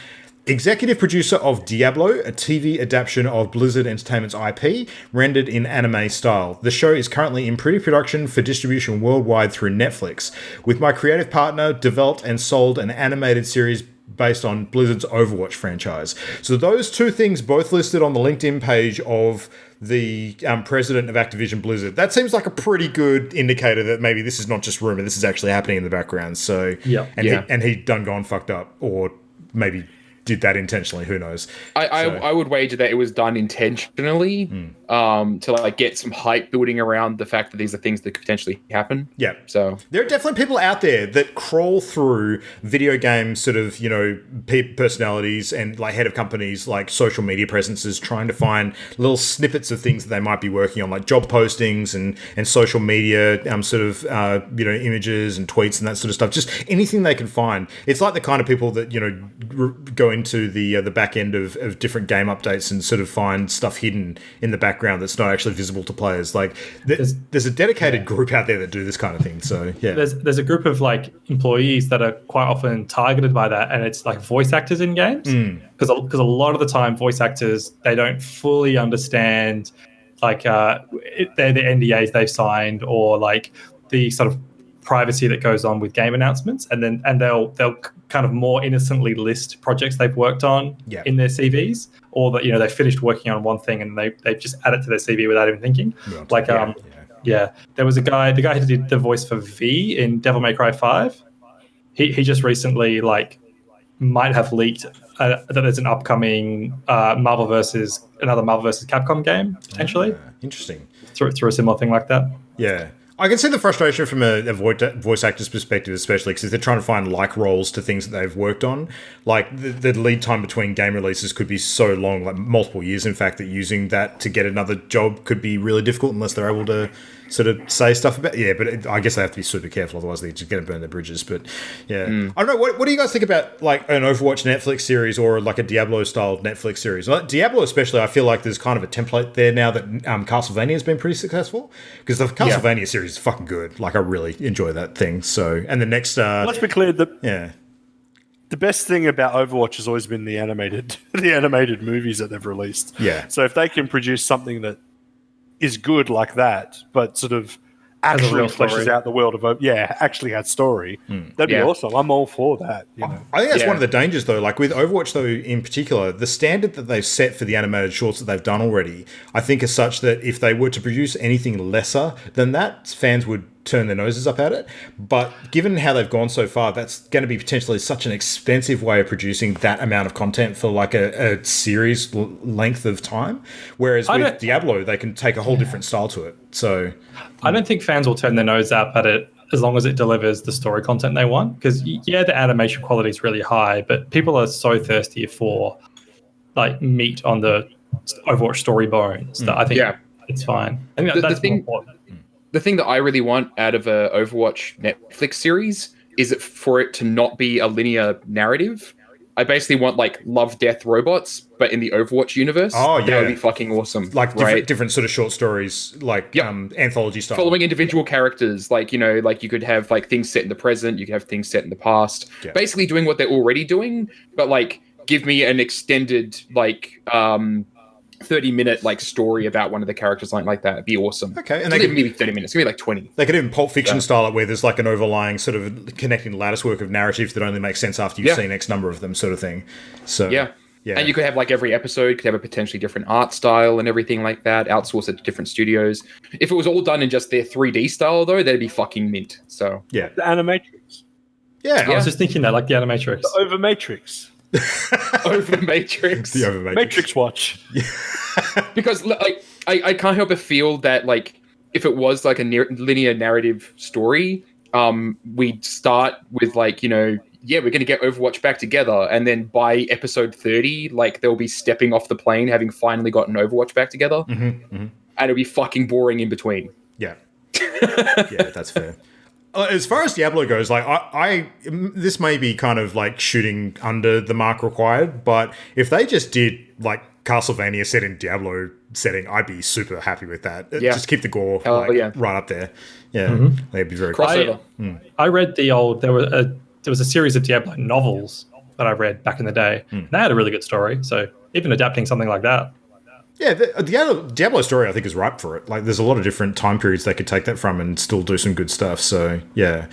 executive producer of Diablo, a TV adaptation of Blizzard Entertainment's IP, rendered in anime style. The show is currently in pre-production for distribution worldwide through Netflix. With my creative partner, developed and sold an animated series based on Blizzard's Overwatch franchise. So those two things both listed on the LinkedIn page of the president of Activision Blizzard. That seems like a pretty good indicator that maybe this is not just rumor, this is actually happening in the background. So he done gone fucked up, or maybe did that intentionally. Who knows? I would wager that it was done intentionally to like get some hype building around the fact that these are things that could potentially happen. Yeah. So there are definitely people out there that crawl through video game sort of, you know, personalities and like head of companies, like social media presences, trying to find little snippets of things that they might be working on, like job postings and social media sort of you know, images and tweets and that sort of stuff. Just anything they can find. It's like the kind of people that, you know, go into the back end of different game updates and sort of find stuff hidden in the background that's not actually visible to players. Like there's a dedicated group out there that do this kind of thing. So yeah, there's a group of like employees that are quite often targeted by that, and it's like voice actors in games, because a lot of the time voice actors, they don't fully understand like they're the NDAs they've signed, or like the sort of privacy that goes on with game announcements, and they'll kind of more innocently list projects they've worked on in their CVs, or that, you know, they finished working on one thing and they just add it to their CV without even thinking. There was the guy who did the voice for V in Devil May Cry 5. He just recently like might have leaked that there's an upcoming Marvel versus Capcom game potentially. Interesting. Through a similar thing like that. Yeah. I can see the frustration from a voice actor's perspective, especially because they're trying to find like roles to things that they've worked on. Like the lead time between game releases could be so long, like multiple years. In fact, that using that to get another job could be really difficult unless they're able to sort of say stuff about. Yeah, but I guess they have to be super careful, otherwise they just get to burn their bridges. But yeah, I don't know. What do you guys think about like an Overwatch Netflix series or like a Diablo style Netflix series? Like Diablo, especially, I feel like there's kind of a template there now that Castlevania has been pretty successful because the Castlevania series is fucking good. Like I really enjoy that thing. So and the next, let's be clear. The best thing about Overwatch has always been the animated movies that they've released. Yeah. So if they can produce something that is good like that, but sort of actually fleshes out the world of actually had story, that'd be awesome. I'm all for that. You know? I think that's one of the dangers, though. Like with Overwatch, though, in particular, the standard that they've set for the animated shorts that they've done already, I think is such that if they were to produce anything lesser than that, fans would turn their noses up at it. But given how they've gone so far, that's going to be potentially such an expensive way of producing that amount of content for like a series length of time. Whereas with Diablo, they can take a whole different style to it. So I don't think fans will turn their nose up at it as long as it delivers the story content they want. Because the animation quality is really high, but people are so thirsty for like meat on the Overwatch story bones that I think it's fine. I think that's more important. The thing that I really want out of a Overwatch Netflix series is for it to not be a linear narrative. I basically want like love, death, robots, but in the Overwatch universe. Oh yeah, that would be fucking awesome. Like different sort of short stories, like anthology style, following individual characters. Like like you could have like things set in the present, you could have things set in the past. Yeah. Basically doing what they're already doing, but like give me an extended like 30-minute like story about one of the characters like that. It'd be awesome. Okay, and they could maybe 30 minutes, maybe like 20. They could even Pulp Fiction style it, where there's like an overlying sort of connecting lattice work of narratives that only make sense after you've seen X number of them, sort of thing. So yeah, and you could have like every episode could have a potentially different art style and everything like that. Outsource it to different studios. If it was all done in just their 3D style, though, that'd be fucking mint. So the Animatrix. Yeah, I was just thinking that, like the Animatrix, the Overmatrix. Over Matrix. The Over Matrix. Matrix Watch. Because like I can't help but feel that like if it was like a linear narrative story, we'd start with like, we're going to get Overwatch back together, and then by episode 30, like they'll be stepping off the plane having finally gotten Overwatch back together. And it'll be fucking boring in between. Yeah. Yeah, that's fair. As far as Diablo goes, like I this may be kind of like shooting under the mark required, but if they just did like Castlevania set in Diablo setting, I'd be super happy with that. Yeah. Just keep the gore right up there. Yeah, they'd be very crossover. I read there was a series of Diablo novels that I read back in the day. They had a really good story, so even adapting something like that. Yeah, the Diablo story, I think, is ripe for it. Like, there's a lot of different time periods they could take that from and still do some good stuff. So, yeah.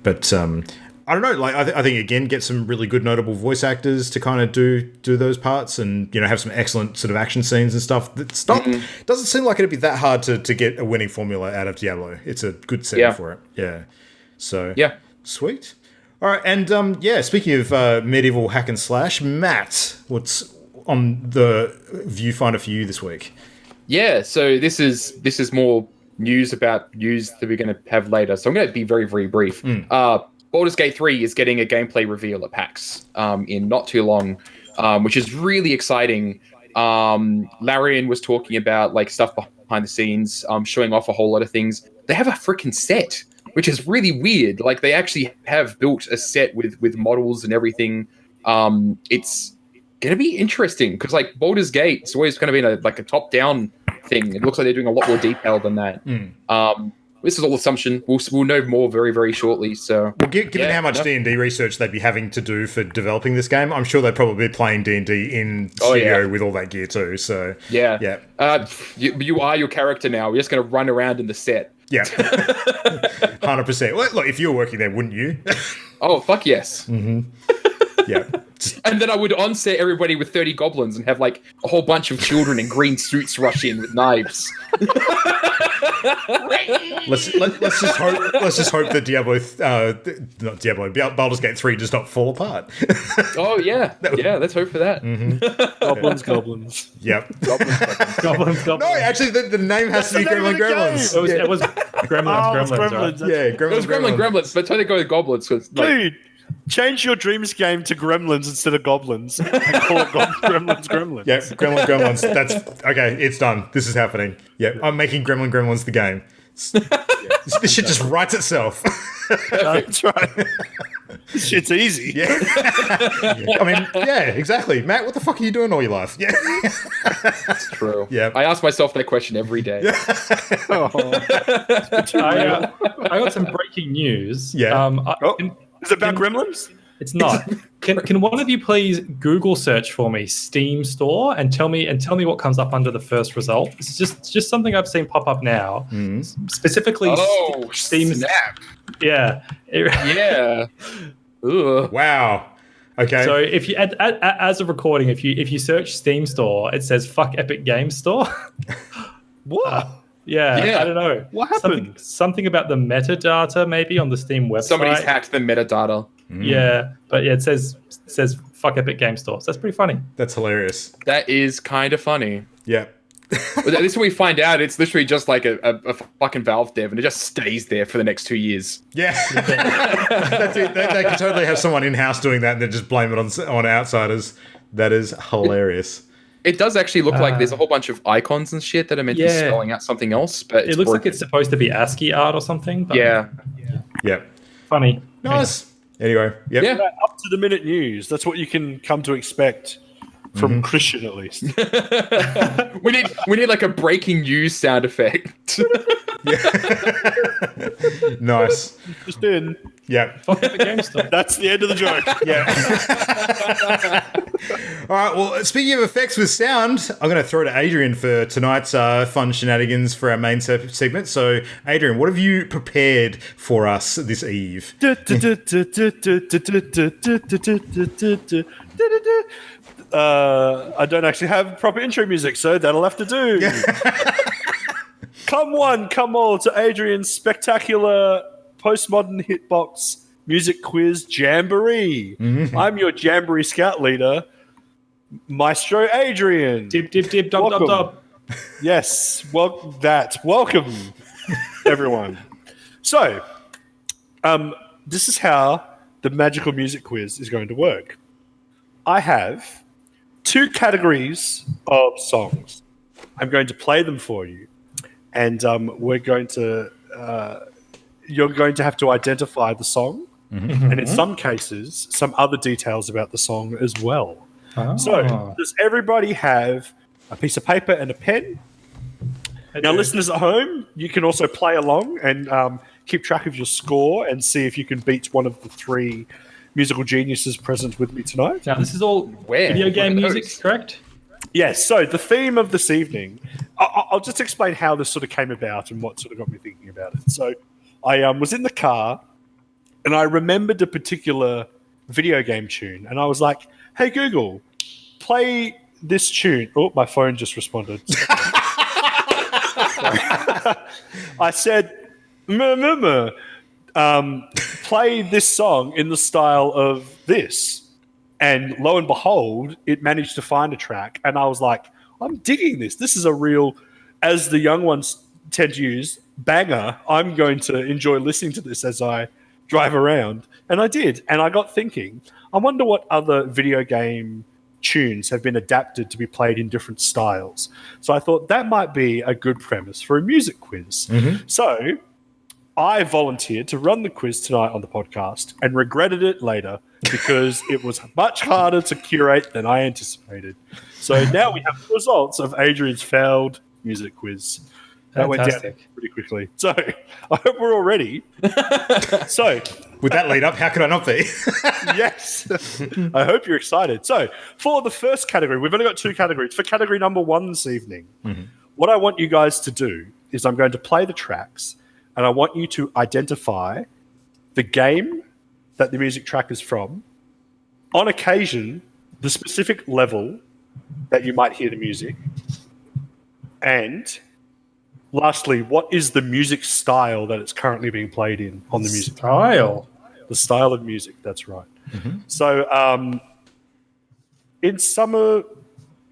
But, I don't know. Like, I think, again, get some really good notable voice actors to kind of do those parts and, have some excellent sort of action scenes and stuff. It's not, doesn't seem like it'd be that hard to get a winning formula out of Diablo. It's a good setting for it. Yeah. So, sweet. All right. And, speaking of medieval hack and slash, Matt, what's on the viewfinder for you this week? Yeah, so this is more news about news that we're going to have later. So I'm going to be very, very brief. Baldur's Gate 3 is getting a gameplay reveal at PAX in not too long, which is really exciting. Larian was talking about like stuff behind the scenes, showing off a whole lot of things. They have a freaking set, which is really weird. Like they actually have built a set with models and everything. It's going to be interesting because like Baldur's Gate is always going to be a top-down thing. It looks like they're doing a lot more detail than that. This is all assumption. We'll know more very, very shortly. So, given how much D&D research they'd be having to do for developing this game, I'm sure they'd probably be playing D&D in studio with all that gear too. So yeah. You are your character now. We're just going to run around in the set. Yeah, 100%. Well, look, if you were working there, wouldn't you? Oh, fuck yes. Yeah. And then I would onset everybody with 30 goblins and have like a whole bunch of children in green suits rush in with knives. Let's just hope that Baldur's Gate 3 does not fall apart. Oh yeah, let's hope for that. Goblins. Yep. Goblins. No, actually, the name has to be Gremlin Gremlins. It was Gremlins, right? Gremlins. Yeah, It was Gremlins, but try to go with goblins because Dude, change your dreams game to Gremlins instead of Goblins. And call it Gremlins. Yeah, Gremlins. That's okay. It's done. This is happening. Yeah, I'm making Gremlins the game. This shit just writes itself. That's right. This shit's easy. Yeah. I mean, yeah, exactly. Matt, what the fuck are you doing all your life? Yeah. That's true. Yeah. I ask myself that question every day. Oh. I got some breaking news. Yeah. Is it about Gremlins? It's not. Can one of you please Google search for me Steam Store and tell me what comes up under the first result? It's just something I've seen pop up now. Specifically, Steam. Snap. Yeah. Yeah. Ugh. Wow. Okay. So if you as a recording, if you search Steam Store, it says "fuck Epic Games Store." What? Yeah, I don't know. What happened? Something about the metadata maybe on the Steam website. Somebody's hacked the metadata. Yeah, but yeah, it says "fuck Epic Games Store." So that's pretty funny. That's hilarious. That is kind of funny. Yeah. But at least when we find out, it's literally just like a fucking Valve dev, and it just stays there for the next 2 years. Yeah. That's it. They can totally have someone in-house doing that and then just blame it on outsiders. That is hilarious. It does actually look like there's a whole bunch of icons and shit that are meant to be spelling out something else, but it looks like it's supposed to be ASCII art or something. But yeah. Funny. Nice. Anyway, yep. Yeah. Up to the minute news. That's what you can come to expect from Christian, at least. we need like a breaking news sound effect. Nice. Just in. Yeah. Fuck Epic Games Store. That's the end of the joke. Yeah. All right. Well, speaking of effects with sound, I'm going to throw to Adrian for tonight's fun shenanigans for our main segment. So, Adrian, what have you prepared for us this eve? I don't actually have proper intro music, so that'll have to do. Come one, come all to Adrian's spectacular postmodern hitbox music quiz jamboree. I'm your jamboree scout leader, Maestro Adrian. Dip, dip, dip, dub, dub, dub. Yes, welcome, everyone. So, this is how the magical music quiz is going to work. I have 2 categories of songs. I'm going to play them for you, and we're going to. You're going to have to identify the song, and in some cases, some other details about the song as well. So, does everybody have a piece of paper and a pen? Now, listeners at home, you can also play along and keep track of your score and see if you can beat one of the 3 musical geniuses present with me tonight. Now, this is all video game music, correct? Yes. So, the theme of this evening, I'll just explain how this sort of came about and what sort of got me thinking about it. So, I was in the car and I remembered a particular video game tune, and I was like, "Hey Google, play this tune." Oh, my phone just responded. I said, play this song in the style of this. And lo and behold, it managed to find a track. And I was like, I'm digging this. This is a real, as the young ones tend to use, banger. I'm going to enjoy listening to this as I drive around. And I did. And I got thinking, I wonder what other video game tunes have been adapted to be played in different styles. So I thought that might be a good premise for a music quiz. So I volunteered to run the quiz tonight on the podcast and regretted it later because it was much harder to curate than I anticipated. So now we have the results of Adrian's failed music quiz. That went down pretty quickly. So I hope we're all ready. So with that lead up, how could I not be? Yes. I hope you're excited. So for the first category, we've only got 2 categories. For category number 1 this evening, what I want you guys to do is I'm going to play the tracks and I want you to identify the game that the music track is from, on occasion, the specific level that you might hear the music, and lastly, what is the music style that it's currently being played in on the music? Style? The style of music, that's right. So in summer,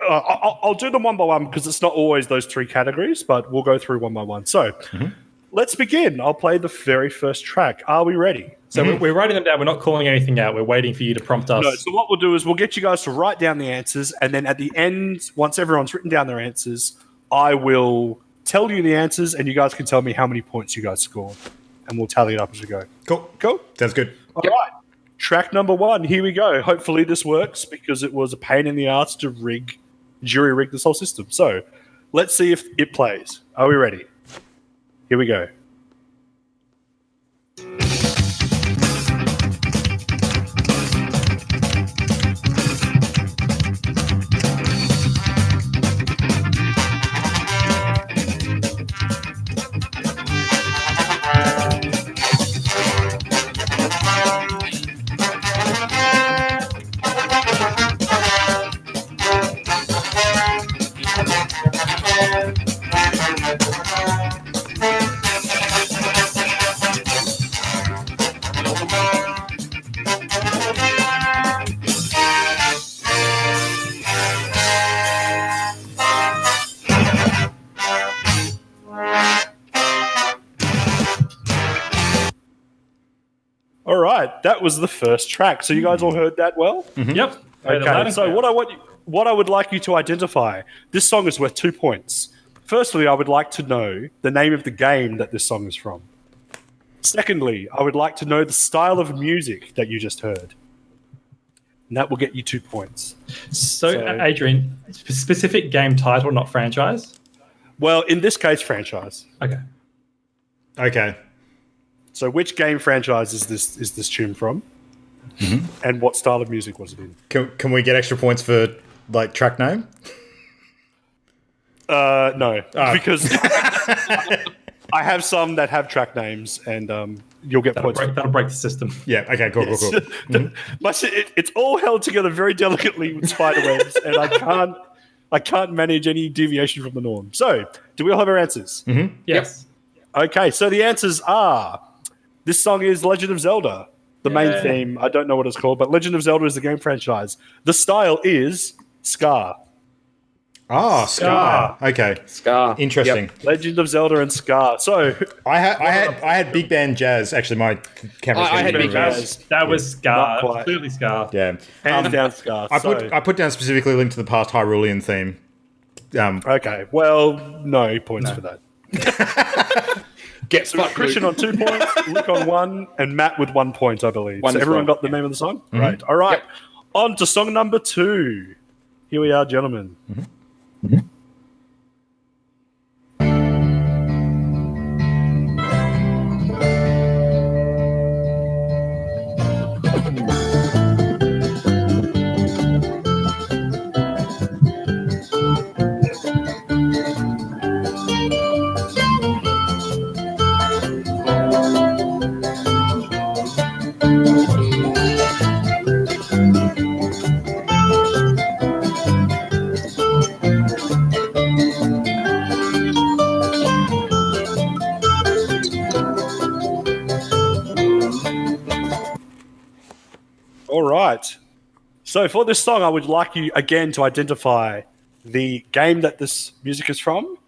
I'll do them one by one because it's not always those 3 categories, but we'll go through one by one. So let's begin. I'll play the very first track. Are we ready? So we're writing them down. We're not calling anything out. We're waiting for you to prompt us. No, so what we'll do is we'll get you guys to write down the answers, and then at the end, once everyone's written down their answers, I will tell you the answers, and you guys can tell me how many points you guys scored, and we'll tally it up as we go. Cool. Sounds good. All right. Track number 1. Here we go. Hopefully this works because it was a pain in the arse to jury rig this whole system. So let's see if it plays. Are we ready? Here we go. All right, that was the first track. So you guys all heard that well? Yep. Okay, so what I would like you to identify, this song is worth 2 points. Firstly, I would like to know the name of the game that this song is from. Secondly, I would like to know the style of music that you just heard. And that will get you 2 points. So Adrian, specific game title, not franchise? Well, in this case, franchise. Okay. So which game franchise is this tune from? And what style of music was it in? Can we get extra points for like track name? No, because I have some that have track names, and you'll get points. That'll break the system. Yeah. Okay. Cool. But it's all held together very delicately with spider webs, and I can't manage any deviation from the norm. So, do we all have our answers? Yes. Okay. So the answers are: this song is Legend of Zelda. The main theme, I don't know what it's called, but Legend of Zelda is the game franchise. The style is ska. Oh, ska. Okay. Ska. Interesting. Yep. Legend of Zelda and ska. So I had big band jazz. Actually, my camera's I had getting big reversed. jazz. That was ska. Not quite. Clearly ska. Yeah. hands down ska. I put down specifically Link to the Past Hyrulean theme. Okay. Well, no points for that. Get So Christian on 2 points, Luke on 1, and Matt with 1 point, I believe. One So as everyone well. got the name of the song? Right. All right. Yep. On to song number 2. Here we are, gentlemen. All right. So for this song, I would like you again to identify the game that this music is from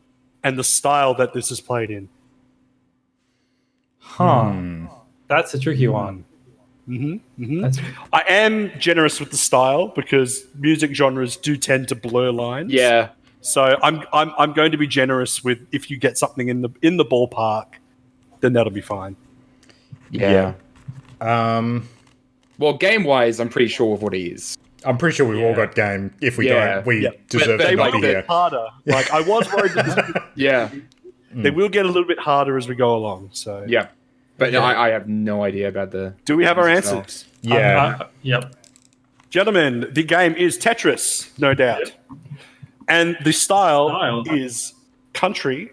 and the style that this is played in. That's a tricky one. That's, I am generous with the style because music genres do tend to blur lines. Yeah. So I'm going to be generous with if you get something in the ballpark, then that'll be fine. Yeah. Well, game-wise, I'm pretty sure of what he is. I'm pretty sure we've all got game. If we don't, we deserve But to they not They be will here. get harder. Like I was worried that this, Yeah. they will get a little bit harder as we go along. So Yeah. But no, I have no idea about the... do we have our music answers? Yeah. yep. Gentlemen, the game is Tetris, no doubt. And the style is country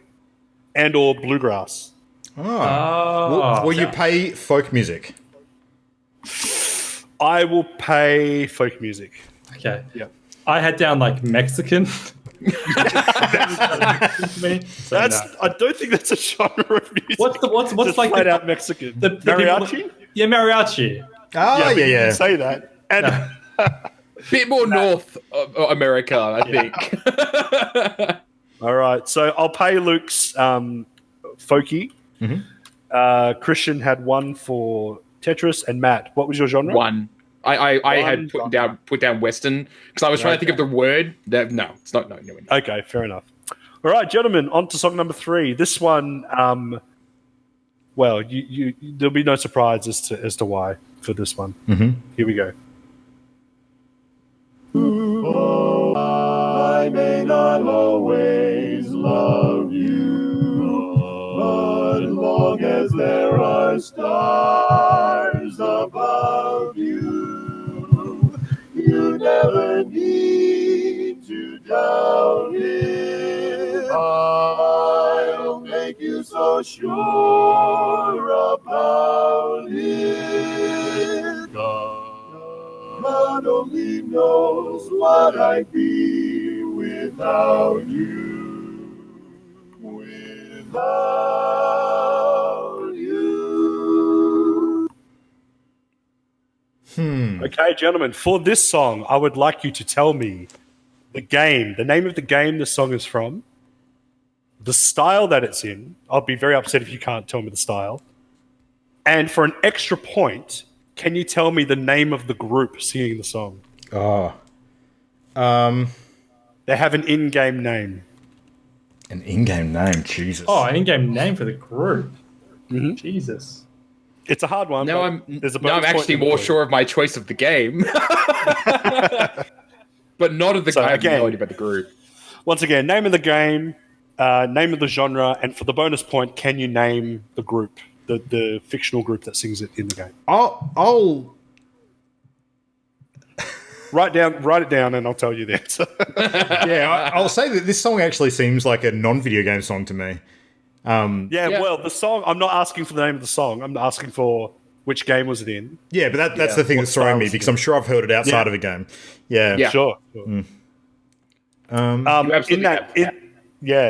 and or bluegrass. Will you pay folk music? I will pay folk music. Okay. Yep. I had down like Mexican. I don't think that's a genre of music. What's Just like flat the- out Mexican? the Mariachi? people- Yeah, mariachi. Oh, but you yeah. didn't say that. And Bit more North America, I think. all right, so I'll pay Luke's folky. Christian had 1 for Tetris, and Matt, what was your genre? 1. I had One put down Western because I was trying to think of the word. No, it's not. No. Okay, fair enough. All right, gentlemen, on to song number 3. This one, well, you there'll be no surprise as to why for this one. Here we go. I may not always love you, but as long as there are stars above you, you never need to doubt it. I'll make you so sure about it. God only knows what I'd be without you. Without you. Okay, gentlemen, for this song, I would like you to tell me the name of the game this song is from, the style that it's in. I'll be very upset if you can't tell me the style. And for an extra point, can you tell me the name of the group singing the song? They have an in-game name. An in-game name, Jesus. Oh, an in-game name for the group. Jesus. It's a hard one. Now I'm actually more sure of my choice of the game, but not of the game. I have no idea about the group. Once again, name of the game, name of the genre, and for the bonus point, can you name the group, the fictional group that sings it in the game? I'll write it down, and I'll tell you the answer. yeah, I'll say that this song actually seems like a non-video game song to me. Well, the song, I'm not asking for the name of the song. I'm asking for which game was it in. Yeah, but that's the thing that's throwing me, because I'm sure I've heard it outside of a game. Yeah. Sure. You absolutely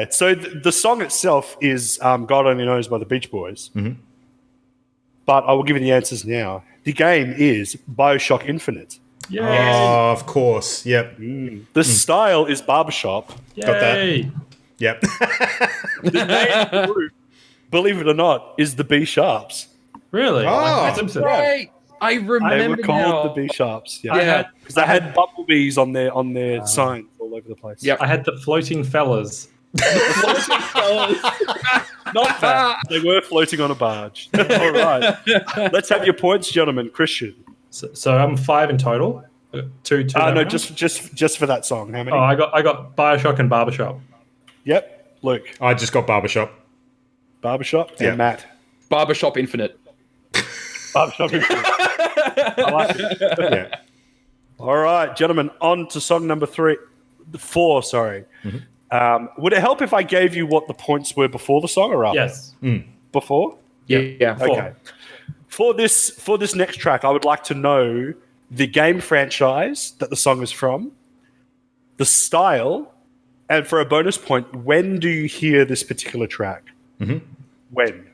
So the song itself is God Only Knows by the Beach Boys. But I will give you the answers now. The game is BioShock Infinite. Yay. Oh, of course. Yep. The style is barbershop. Yay. Got that. Yep. The name of the group, believe it or not, is the B Sharps. Really? Oh, Like Simpson. Right. I remember They were called now. the B Sharps. Yeah. Because they had bumblebees on their signs all over the place. Yep. I had the floating fellas. Not that. They were floating on a barge. All right. Let's have your points, gentlemen. Christian. So I'm 5 in total. Two. No, just for that song. How many? Oh, I got BioShock and Barbershop. Yep. Luke. I just got Barbershop. Barbershop. Yeah. And Matt. Barbershop Infinite. Barbershop. I like it. Yeah. All right, gentlemen, on to song number 4, sorry. Would it help if I gave you what the points were before the song or after? Yes. Before? Yeah. Okay. For this next track, I would like to know the game franchise that the song is from, the style, and for a bonus point, when do you hear this particular track? When?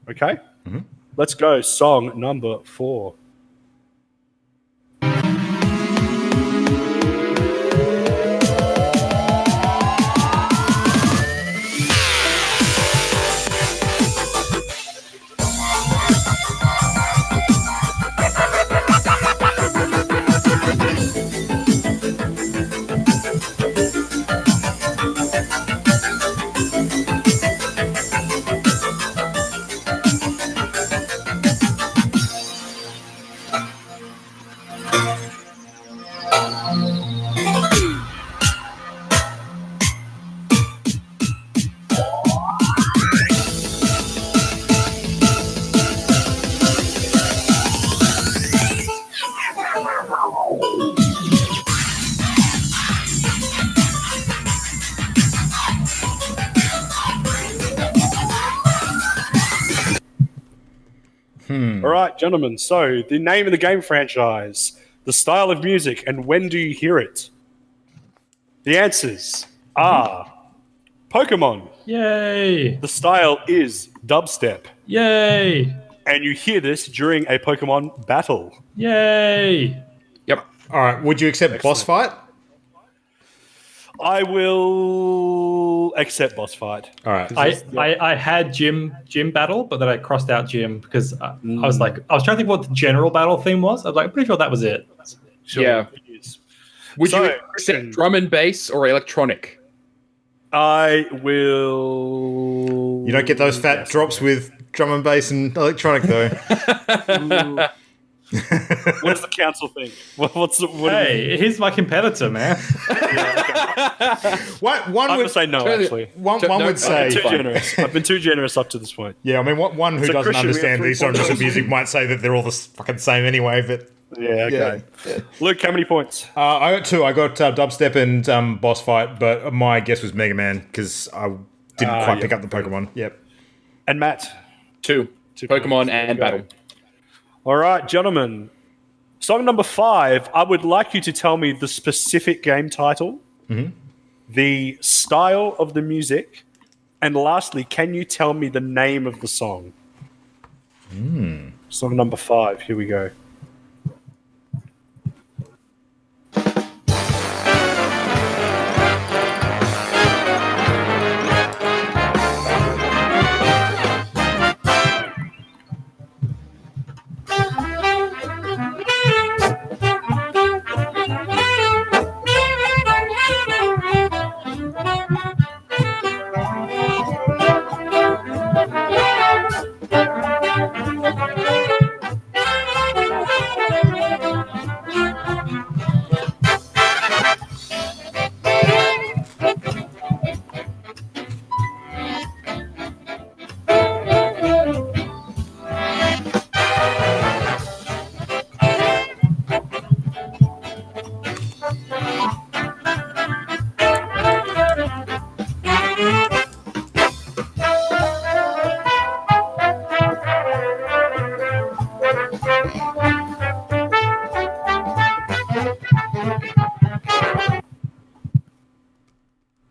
Okay? Let's go. Song number 4. All right, gentlemen. So, the name of the game franchise, the style of music, and when do you hear it? The answers are Pokemon. Yay. The style is dubstep. Yay. And you hear this during a Pokemon battle. Yay. Yep. All right. Would you accept boss fight? I will accept boss fight. All right. I had gym battle, but then I crossed out gym because I was like, I was trying to think what the general battle theme was. I was like, I'm pretty sure that was it. Sure, Yeah. it is. Would So, you accept drum and bass or electronic? I will. You don't get those fat drops with drum and bass and electronic, though. What does the council think? What's the? What Hey, he's my competitor, man. One I'm would gonna say no. Actually, one No, would say, too generous. I've been too generous up to this point. yeah. I mean, one who So, doesn't Christian, we have understand 3 these genres of points. music might say that they're all the fucking same anyway. But Yeah. Okay. Luke, how many points? I got 2. I got dubstep and boss fight, but my guess was Mega Man because I didn't quite pick up the Pokemon. Yep. And Matt. 2. 2 Pokemon points. and There you battle. go. All right, gentlemen. Song number 5. I would like you to tell me the specific game title, the style of the music, and lastly, can you tell me the name of the song? Song number 5. Here we go.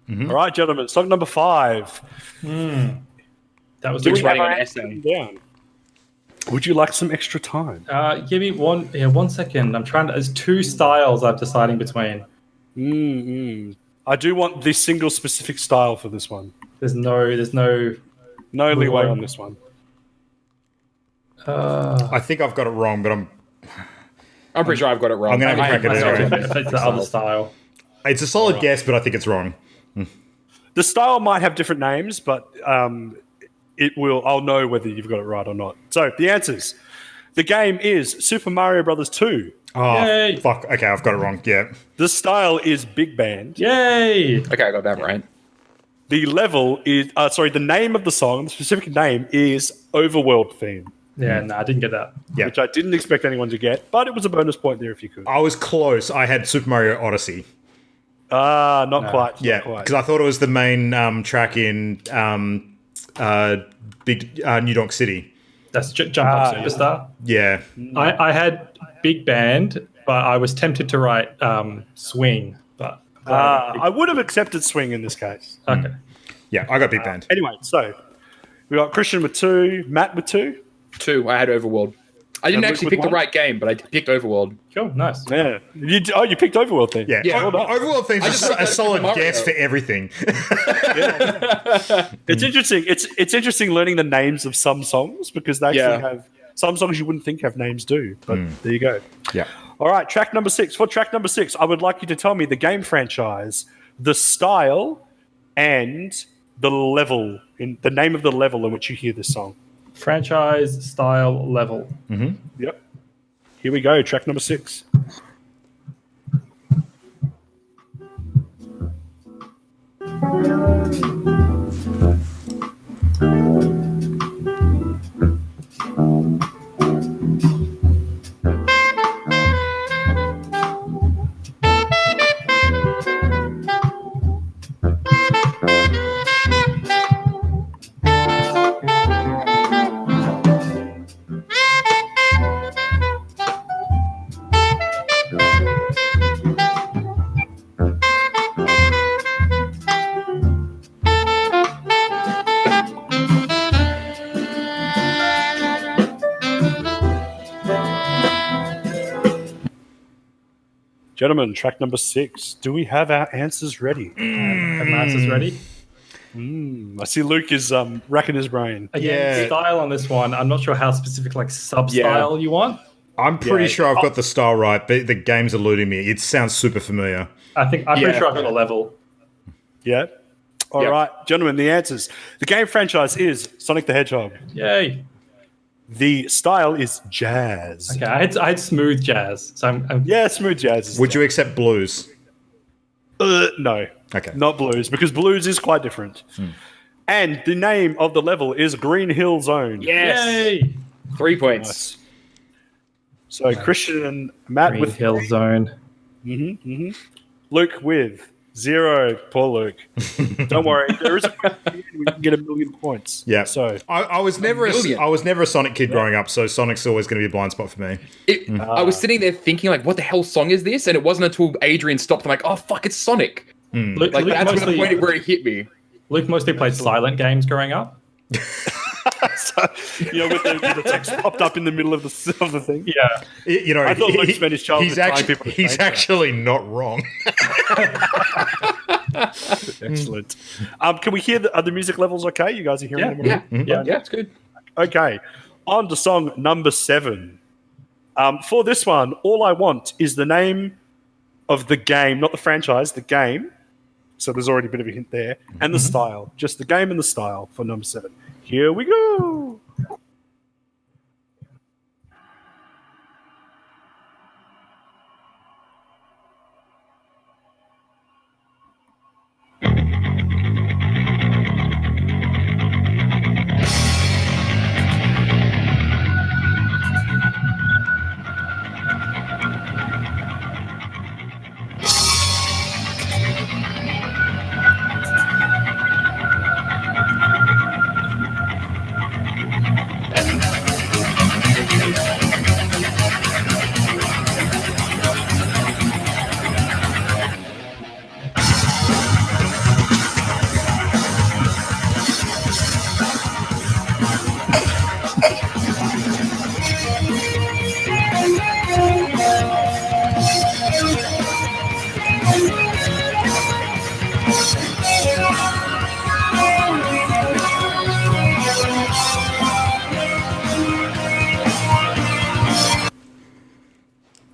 All right, gentlemen. Song number 5. That was Do we the have writing our an answer essay. written down? Would you like some extra time? Give me 1 second. I'm trying to. There's 2 styles I'm deciding between. I do want the single specific style for this one. There's no. No leeway on. on this one. I think I've got it wrong, but I'm pretty sure I've got it wrong. I'm gonna have to crack it Sorry, anyway. if it's the other style. It's a solid guess, but I think it's wrong. The style might have different names, but it will. I'll know whether you've got it right or not. So the answers: the game is Super Mario Brothers 2. Oh, Yay. fuck. Okay, I've got it wrong. Yeah. The style is big band. Yay! Okay, I got that right. The level is the name of the song. The specific name is Overworld theme, Yeah, no, I didn't get that. Yeah. which I didn't expect anyone to get, but it was a bonus point there if you could. I was close. I had Super Mario Odyssey. Not quite. Yeah, Not quite. because I thought it was the main track in Big New Donk City. That's Jump Up Superstar. Yeah. I had Big Band, but I was tempted to write Swing. But I would have accepted swing in this case. okay. Yeah, I got Big Band. Anyway, so we got Christian with 2, Matt with 2. 2. I had Overworld. I didn't Luke actually with pick the 1? right game, but I picked Overworld. Cool, nice. Yeah. You picked Overworld theme. Yeah. Yeah. Overworld theme's just just thought a that solid Mario. guess for everything. It's interesting. It's interesting learning the names of some songs because they actually Yeah. have some songs you wouldn't think have names do. But there you go. Yeah. All right, track number 6. For track number 6, I would like you to tell me the game franchise, the style, and the level, in the name of the level in which you hear this song. Franchise, style, level. Yep. Here we go, track number 6. Gentlemen, track number 6. Do we have our answers ready? Have my answers ready? I see Luke is racking his brain. Again, Yeah. style on this one. I'm not sure how specific, like sub-style you want. I'm pretty Yeah. sure I've got the style right, but the game's eluding me. It sounds super familiar. I'm pretty sure I've got the level. Yeah. All Yeah. right, gentlemen, the answers. The game franchise is Sonic the Hedgehog. Yay. The style is jazz. Okay, I had smooth jazz, so I'm Yeah, smooth jazz. Is Would you accept blues? No. Okay. Not blues, because blues is quite different. And the name of the level is Green Hill Zone. Yes. yay. 3 points. Nice. So Christian and Matt Green with Hill Zone. Luke with 0. Poor Luke. Don't worry, there is a we can get 1 million points. Yeah. So I was never million. I was never a Sonic kid growing up, so Sonic's always going to be a blind spot for me. I was sitting there thinking, like, what the hell song is this? And it wasn't until Adrian stopped. I'm like, oh fuck, it's Sonic. Luke, Like Luke that's mostly, the point where it hit me. Luke mostly played silent games growing up. with the text popped up in the middle of the thing. Yeah. You know, I thought Luke spent his childhood he's telling actually, people to he's say that. actually not wrong. Excellent. Can we hear the music levels okay? You guys are hearing them? Yeah, yeah, it's good. Okay. On to song number 7. For this one, all I want is the name of the game, not the franchise, the game. So there's already a bit of a hint there. And the style. Just the game and the style for number 7. Here we go.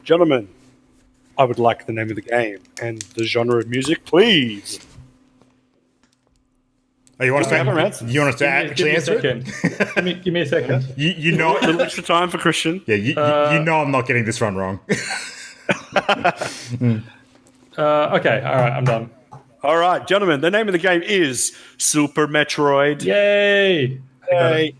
Gentlemen, I would like the name of the game and the genre of music, please. Oh, you want us Do we have our to? answers? You want us to Give actually me a answer it? second. give me a second. You know, A little extra time for Christian. yeah, you know, I'm not getting this one wrong. Okay, all right, I'm done. All right, gentlemen, the name of the game is Super Metroid. Yay! Yay.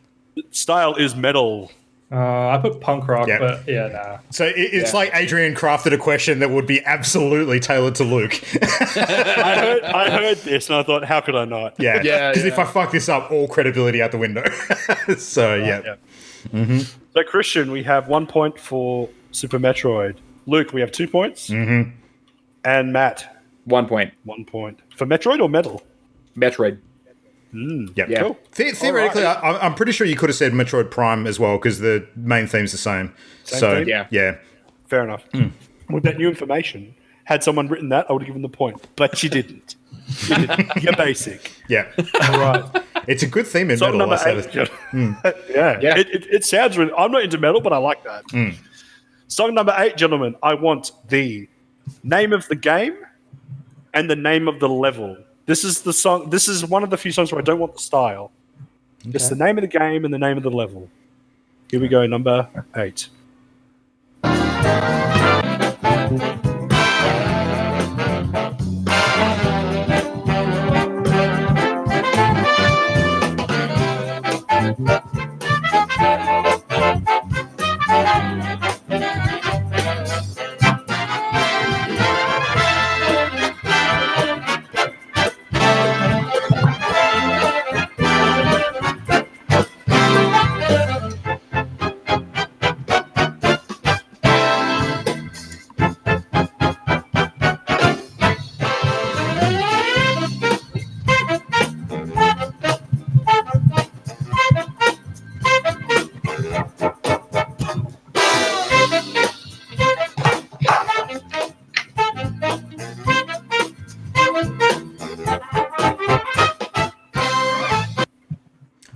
Style is metal. I put punk rock, Yeah. but yeah, nah. So it's like Adrian crafted a question that would be absolutely tailored to Luke. I heard this and I thought, how could I not? Yeah, Yeah, because if yeah. I fuck this up, all credibility out the window. So yeah. So, Christian, we have 1 point for Super Metroid. Luke, we have 2 points. Mm-hmm. And Matt, 1 point. 1 point. For Metroid or metal? Metroid. Yep. Yeah. Cool. Theoretically, I'm pretty sure you could have said Metroid Prime as well because the main theme's the same. So theme? Yeah. yeah. Fair enough. With that new information, had someone written that, I would have given the point. But you didn't. You're basic. Yeah. All right. It's a good theme in Song metal. number I say 8. that. Yeah. It sounds really... I'm not into metal, but I like that. Song number 8, gentlemen. I want the name of the game and the name of the level. This is the song. This is one of the few songs where I don't want the style. It's the name of the game and the name of the level. Here we go, number 8.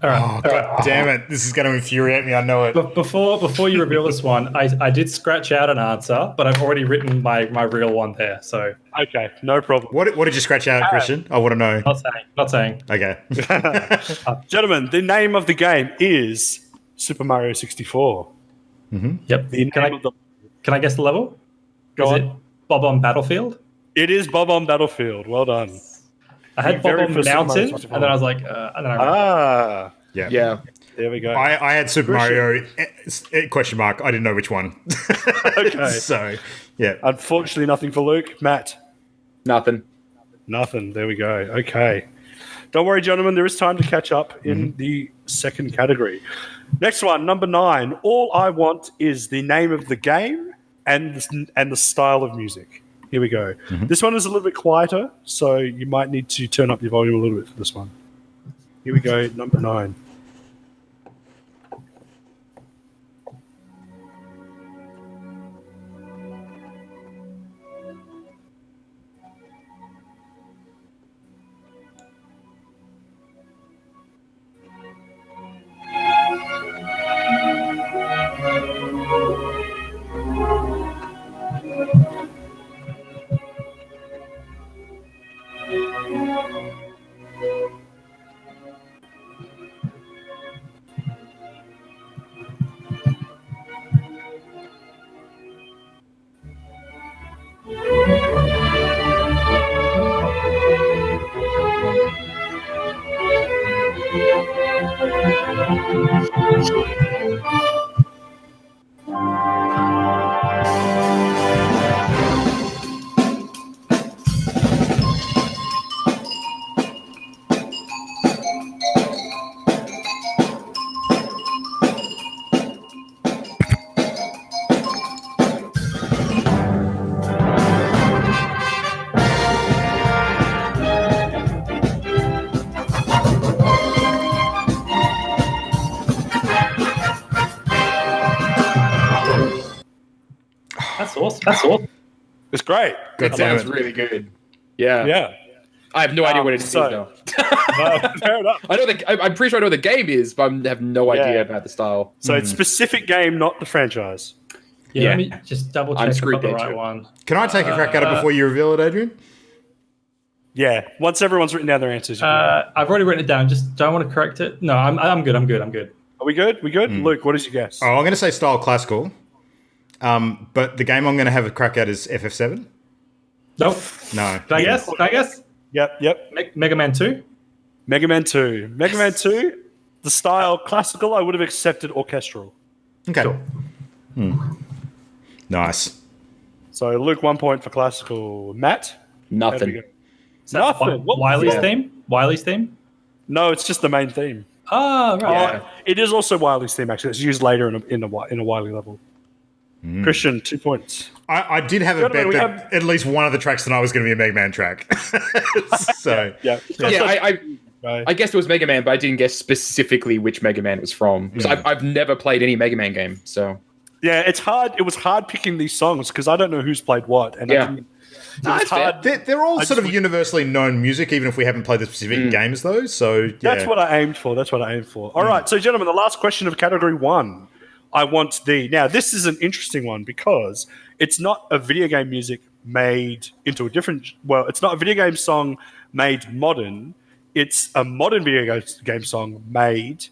All right. Oh, God damn it. This is going to infuriate me. I know it. But before you reveal this one, I did scratch out an answer, but I've already written my real one there. So Okay, no problem. What did you scratch out, Christian? I want to know. not saying. Okay. Gentlemen, the name of the game is Super Mario 64. Yep. The name of the Can I guess the level? Go Is on. it Bob on Battlefield? It is Bob on Battlefield. Well done. I had The Bob very on first Super Mario Mountain, 64. and then I was like, and then I Ah, Yeah. Yeah. there we go. I had Super Christian. Mario, question mark. I didn't know which one. Okay. So, yeah. Unfortunately, nothing for Luke. Matt, Nothing. nothing. There we go. Okay. Don't worry, gentlemen. There is time to catch up in the second category. Next one, number 9. All I want is the name of the game and the style of music. Here we go. This one is a little bit quieter, so you might need to turn up your volume a little bit for this one. Here we go, number 9. That's awesome. That's awesome. It's great. God That damn sounds it. really good. Yeah. Yeah. I have no idea what it is so- though. Fair enough. I know I'm pretty sure I know the game is, but I have no Yeah. idea about the style. So it's specific game, not the franchise. Yeah, Yeah. let me just double check I'm I got screwed the there right too. one. Can I take a crack at it before you reveal it, Adrian? Yeah. Once everyone's written down their answers. you can go. I've already written it down. Just don't want to correct it. No, I'm good. I'm good. I'm good. Are we good? We good? Luke, what is your guess? Oh, I'm going to say style classical. But the game I'm going to have a crack at is FF7. Nope. No. Can I guess? Can I guess? Yep. Mega Man 2? Mega Man 2. Mega Man 2, the style classical, I would have accepted orchestral. Okay. Cool. Nice. So Luke, 1 point for classical. Matt? How do we Nothing. go? Nothing. What was Wiley's that? theme? Wiley's theme? No, it's just the main theme. Oh, right. Yeah. It is also Wiley's theme, actually. It's used later in a Wiley level. Christian, 2 points. I did have a Gentlemen, bet we that at least one of the tracks tonight was going to be a Mega Man track. So, Yeah. Yeah, Right. I guessed it was Mega Man, but I didn't guess specifically which Mega Man it was from. Because I've never played any Mega Man game, so Yeah, it's hard. It was hard picking these songs because I don't know who's played what. And I Yeah. didn't, it No, was it's fair. hard. they're all sort of just- universally known music, even if we haven't played the specific games, though. So, yeah. That's what I aimed for. All right, so gentlemen, the last question of category 1. I want the. Now, this is an interesting one because it's not a video game music made into a different. Well, it's not a video game song made modern. It's a modern video game song made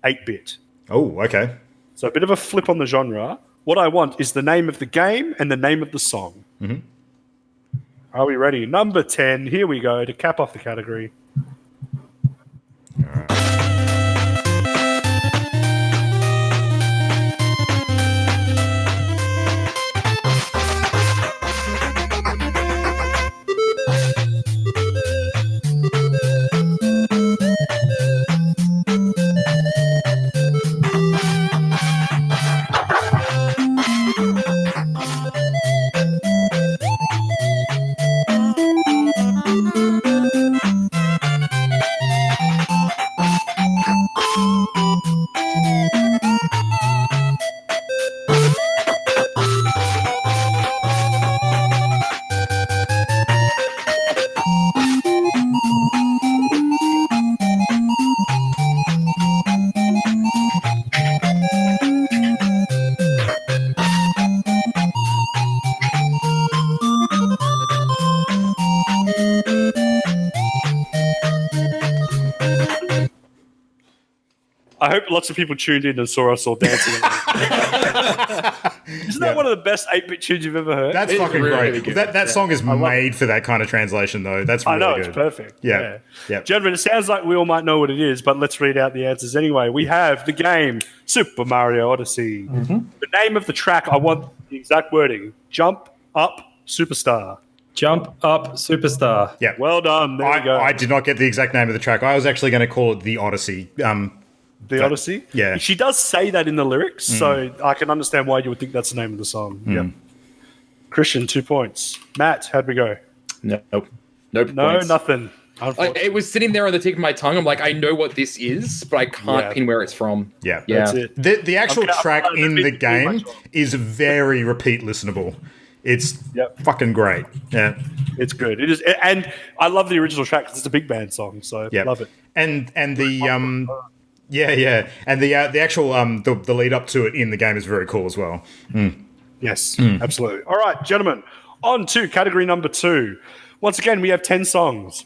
8-bit. Oh, okay. So a bit of a flip on the genre. What I want is the name of the game and the name of the song. Are we ready? Number 10. Here we go to cap off the category. I hope lots of people tuned in and saw us all dancing. Isn't that one of the best 8-bit tunes you've ever heard? That's It's fucking really great. good. That song is made for that kind of translation, though. That's really I know, good. it's perfect. Yeah. Yeah. Gentlemen, it sounds like we all might know what it is, but let's read out the answers anyway. We have the game Super Mario Odyssey. The name of the track, I want the exact wording. Jump Up Superstar. Jump Up Superstar. Yeah. Well done. There you go. I did not get the exact name of the track. I was actually going to call it the Odyssey. The Odyssey? Yeah. She does say that in the lyrics, so I can understand why you would think that's the name of the song. Yeah. Christian, 2 points. Matt, how'd we go? Nope. No, Points. nothing. It was sitting there on the tip of my tongue. I'm like, I know what this is, but I can't pin where it's from. Yeah. Yeah. That's it. The actual track I'm in the repeating too game much. is very repeat listenable. It's fucking great. Yeah. It's good. It is, and I love the original track because it's a big band song, so Yeah. love it. And the and the actual the lead up to it in the game is very cool as well. Yes, absolutely. All right, gentlemen, on to category number 2. Once again, we have 10 songs.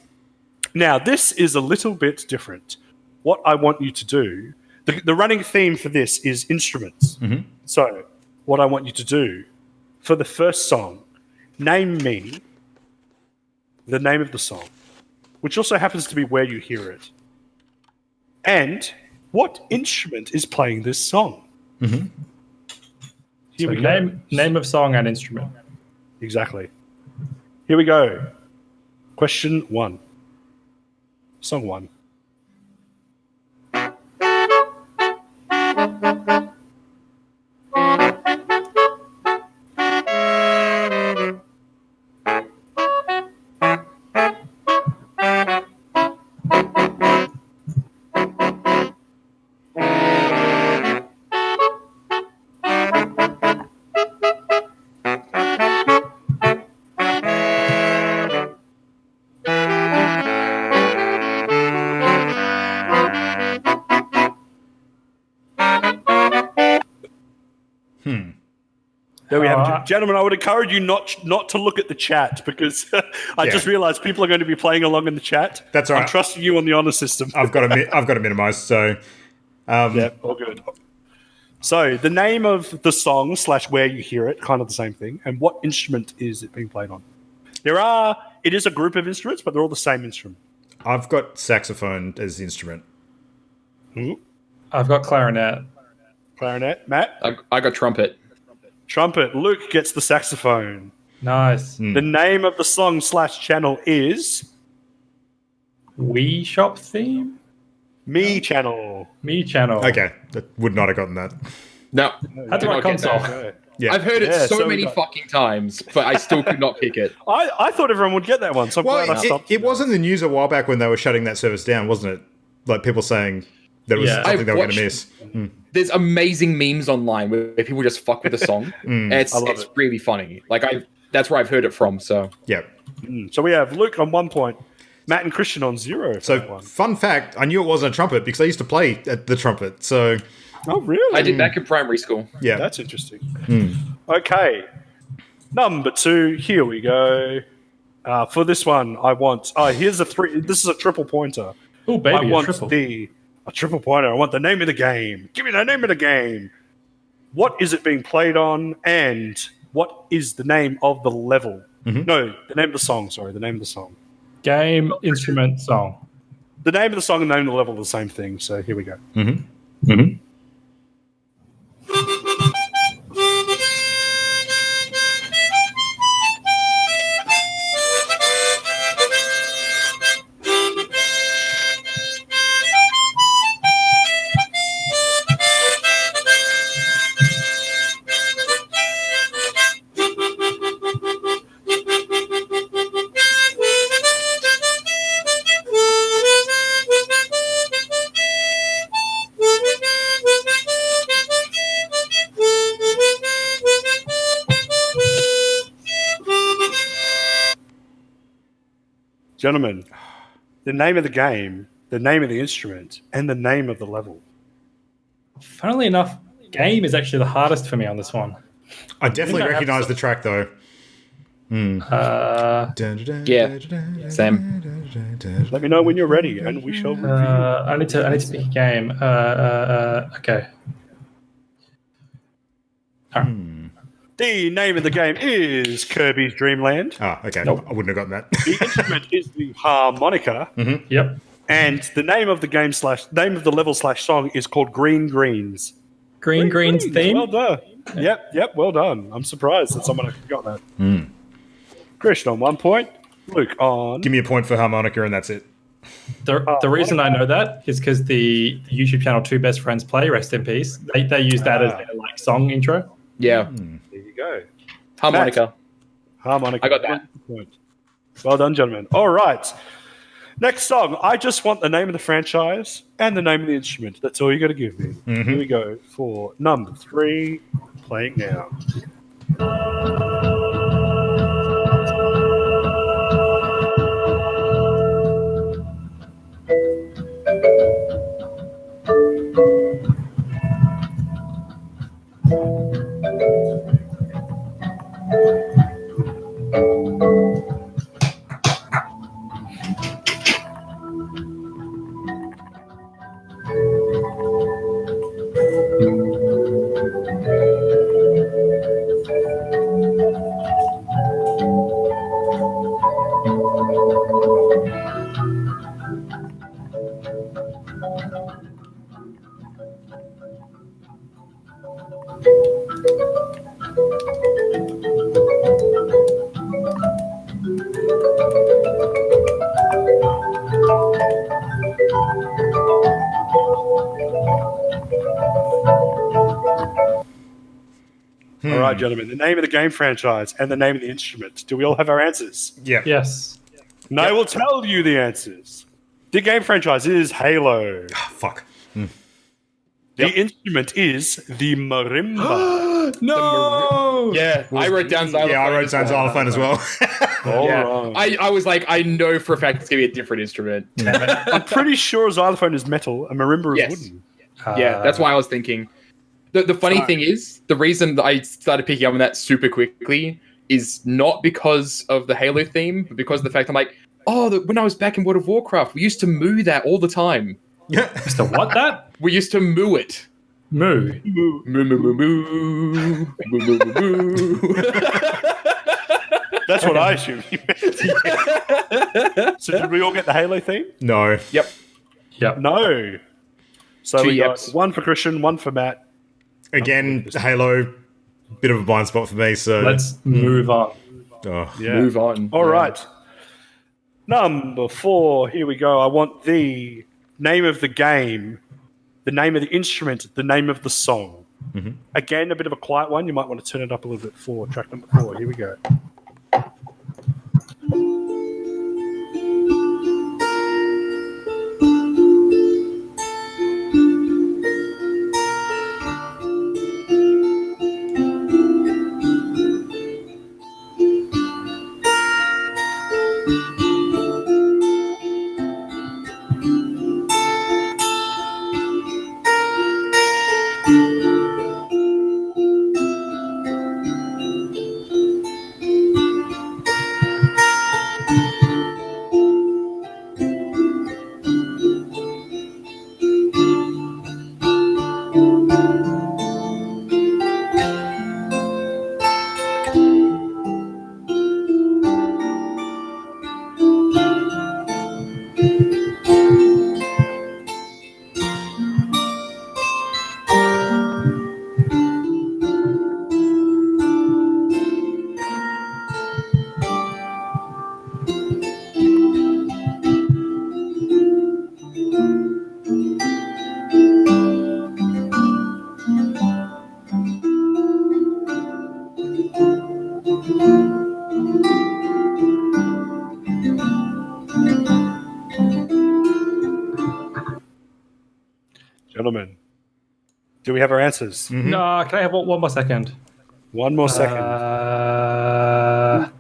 Now, this is a little bit different. What I want you to do, the running theme for this is instruments. So, what I want you to do for the first song, name me the name of the song, which also happens to be where you hear it, and what instrument is playing this song. Here So we go. name of song and instrument. Exactly. Here we go. Question 1. Song 1. There we have it. Gentlemen, I would encourage you not to look at the chat because I just realized people are going to be playing along in the chat. That's all right. I'm trusting you on the honor system. I've got to minimize. So Yeah, all good. So the name of the song / where you hear it, kind of the same thing, and what instrument is it being played on? It is a group of instruments, but they're all the same instrument. I've got saxophone as the instrument. I've got clarinet. Clarinet, Matt. I got trumpet. Trumpet. Luke gets the saxophone. Nice. The name of the song / channel is Wii Shop theme? Me Channel. Me channel. Okay, that would not have gotten that. No. That's did my not get that. console. Yeah. I've heard it Yeah, so so many we got- fucking times, but I still could not pick it. I thought everyone would get that one, so I'm glad I Well, stopped. it was in the news a while back when they were shutting that service down, wasn't it? Like people saying that it was Yeah. something they were going to watched- miss. There's amazing memes online where people just fuck with the song. And it's I love it's it. really funny. Like that's where I've heard it from. So Yeah. So we have Luke on 1 point, Matt and Christian on 0. For that So, one. fun fact, I knew it wasn't a trumpet because I used to play at the trumpet. So, Oh, really? I did back in primary school. yeah. That's interesting. Okay. Number 2. Here we go. For this one, I want. Here's a 3. This is a triple pointer. Oh, baby, I want triple. a triple pointer. I want the name of the game. Give me the name of the game. What is it being played on? And what is the name of the level? No, the name of the song. Sorry, the name of the song. Game, instrument, song. The name of the song and the name of the level are the same thing. So here we go. Gentlemen, the name of the game, the name of the instrument, and the name of the level. Funnily enough, game is actually the hardest for me on this one. I definitely I have recognize the track, though. Yeah, same. Let me know when you're ready, and we shall review. I need to pick a game. Okay. All right. The name of the game is Kirby's Dream Land. Oh, okay. Nope. I wouldn't have gotten that. The instrument is the harmonica, Yep. and the name of the game name of the level /song is called Green Greens. Green Greens theme. Well done. Yep. Well done. I'm surprised that someone actually got that. Christian on 1 point. Luke on. Give me a point for harmonica, and that's it. The reason I know that is because the YouTube channel Two Best Friends Play, rest in peace. They use that as their song intro. Yeah. There you go. Harmonica. Harmonica. I got that. Point. Well done, gentlemen. All right. Next song. I just want the name of the franchise and the name of the instrument. That's all you got to give me. Here we go for number 3. Playing now. All right, gentlemen. The name of the game franchise and the name of the instrument. Do we all have our answers? Yeah. Yes. And I will tell you the answers. The game franchise is Halo. Fuck. The instrument is the marimba. No. Yeah, I wrote down xylophone. Yeah, I wrote down xylophone as well. All Yeah. right. I was like, I know for a fact it's going to be a different instrument. I'm pretty sure a xylophone is metal, a marimba is Yes. wooden. Yeah, that's why I was thinking. The funny thing is, the reason that I started picking up on that super quickly is not because of the Halo theme, but because of the fact I'm like, when I was back in World of Warcraft, we used to moo that all the time. So what that? We used to moo it. Moo. Moo, moo, moo, moo. Moo, moo, moo, moo. That's what I assumed you meant. So did we all get the Halo theme? No. Yep. Yep. No. So 2 we got yeps. 1 for Christian, 1 for Matt. Again, Halo, bit of a blind spot for me. So Let's move on. Oh. Yeah. Move on. All Yeah. right. Number 4. Here we go. I want the name of the game, the name of the instrument, the name of the song. Again, a bit of a quiet one. You might want to turn it up a little bit for track number 4. Here we go. Gentlemen, do we have our answers? No, can I have one more second? 1 more second. I've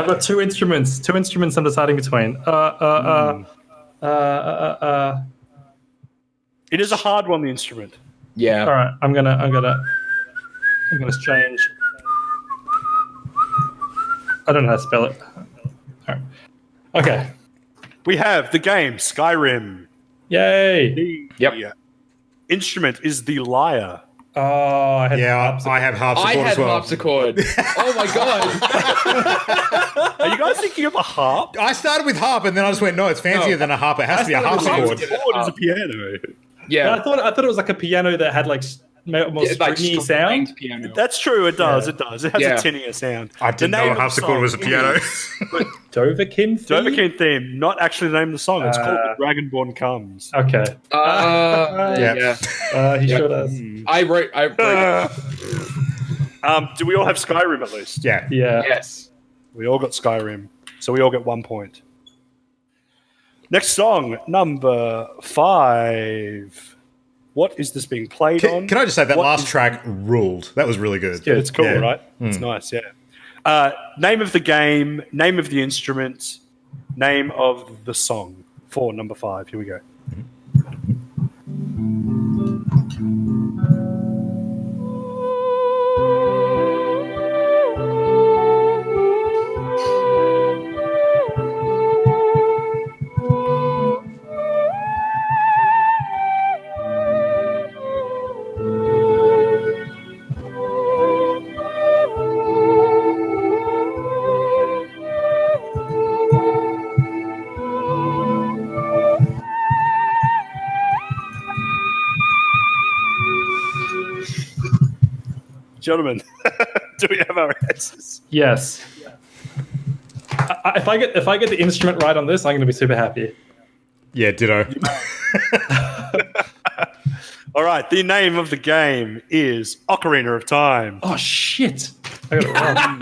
got 2 instruments. 2 instruments I'm deciding between. It is a hard one, the instrument. Yeah. All right, I'm gonna change. I don't know how to spell it. All right. Okay. We have the game Skyrim. Yay. The Yep. instrument is the lyre. Oh, I had I have harpsichord I had as well. harpsichord. Oh my god. Are you guys thinking of a harp? I started with harp, and then I just went, no, it's fancier than a harp. It has to be a harpsichord. What is a piano? Yeah. I thought it was like a piano that had like more stringy sound. stringed piano. That's true. It does. Yeah. It does. It has Yeah. a tinnier sound. I didn't The know name a of the harpsichord was a song piano. is- Dovahkiin theme? Dovahkiin theme, not actually the name of the song. It's called The Dragonborn Comes. Okay. Yeah. Yeah. He sure does. I wrote. Do we all have Skyrim at least? Yeah. Yeah. Yes. We all got Skyrim, so we all get 1 point. Next song, number 5. What is this being played on? Can I just say that What last is- track ruled? That was really good. Yeah, it's cool, Yeah. right? It's nice, yeah. Name of the game, name of the instrument, name of the song for number 5. Here we go. Gentlemen, do we have our answers? Yes. If I get the instrument right on this, I'm going to be super happy. Yeah, ditto. All right, the name of the game is Ocarina of Time. Oh shit! I got it wrong.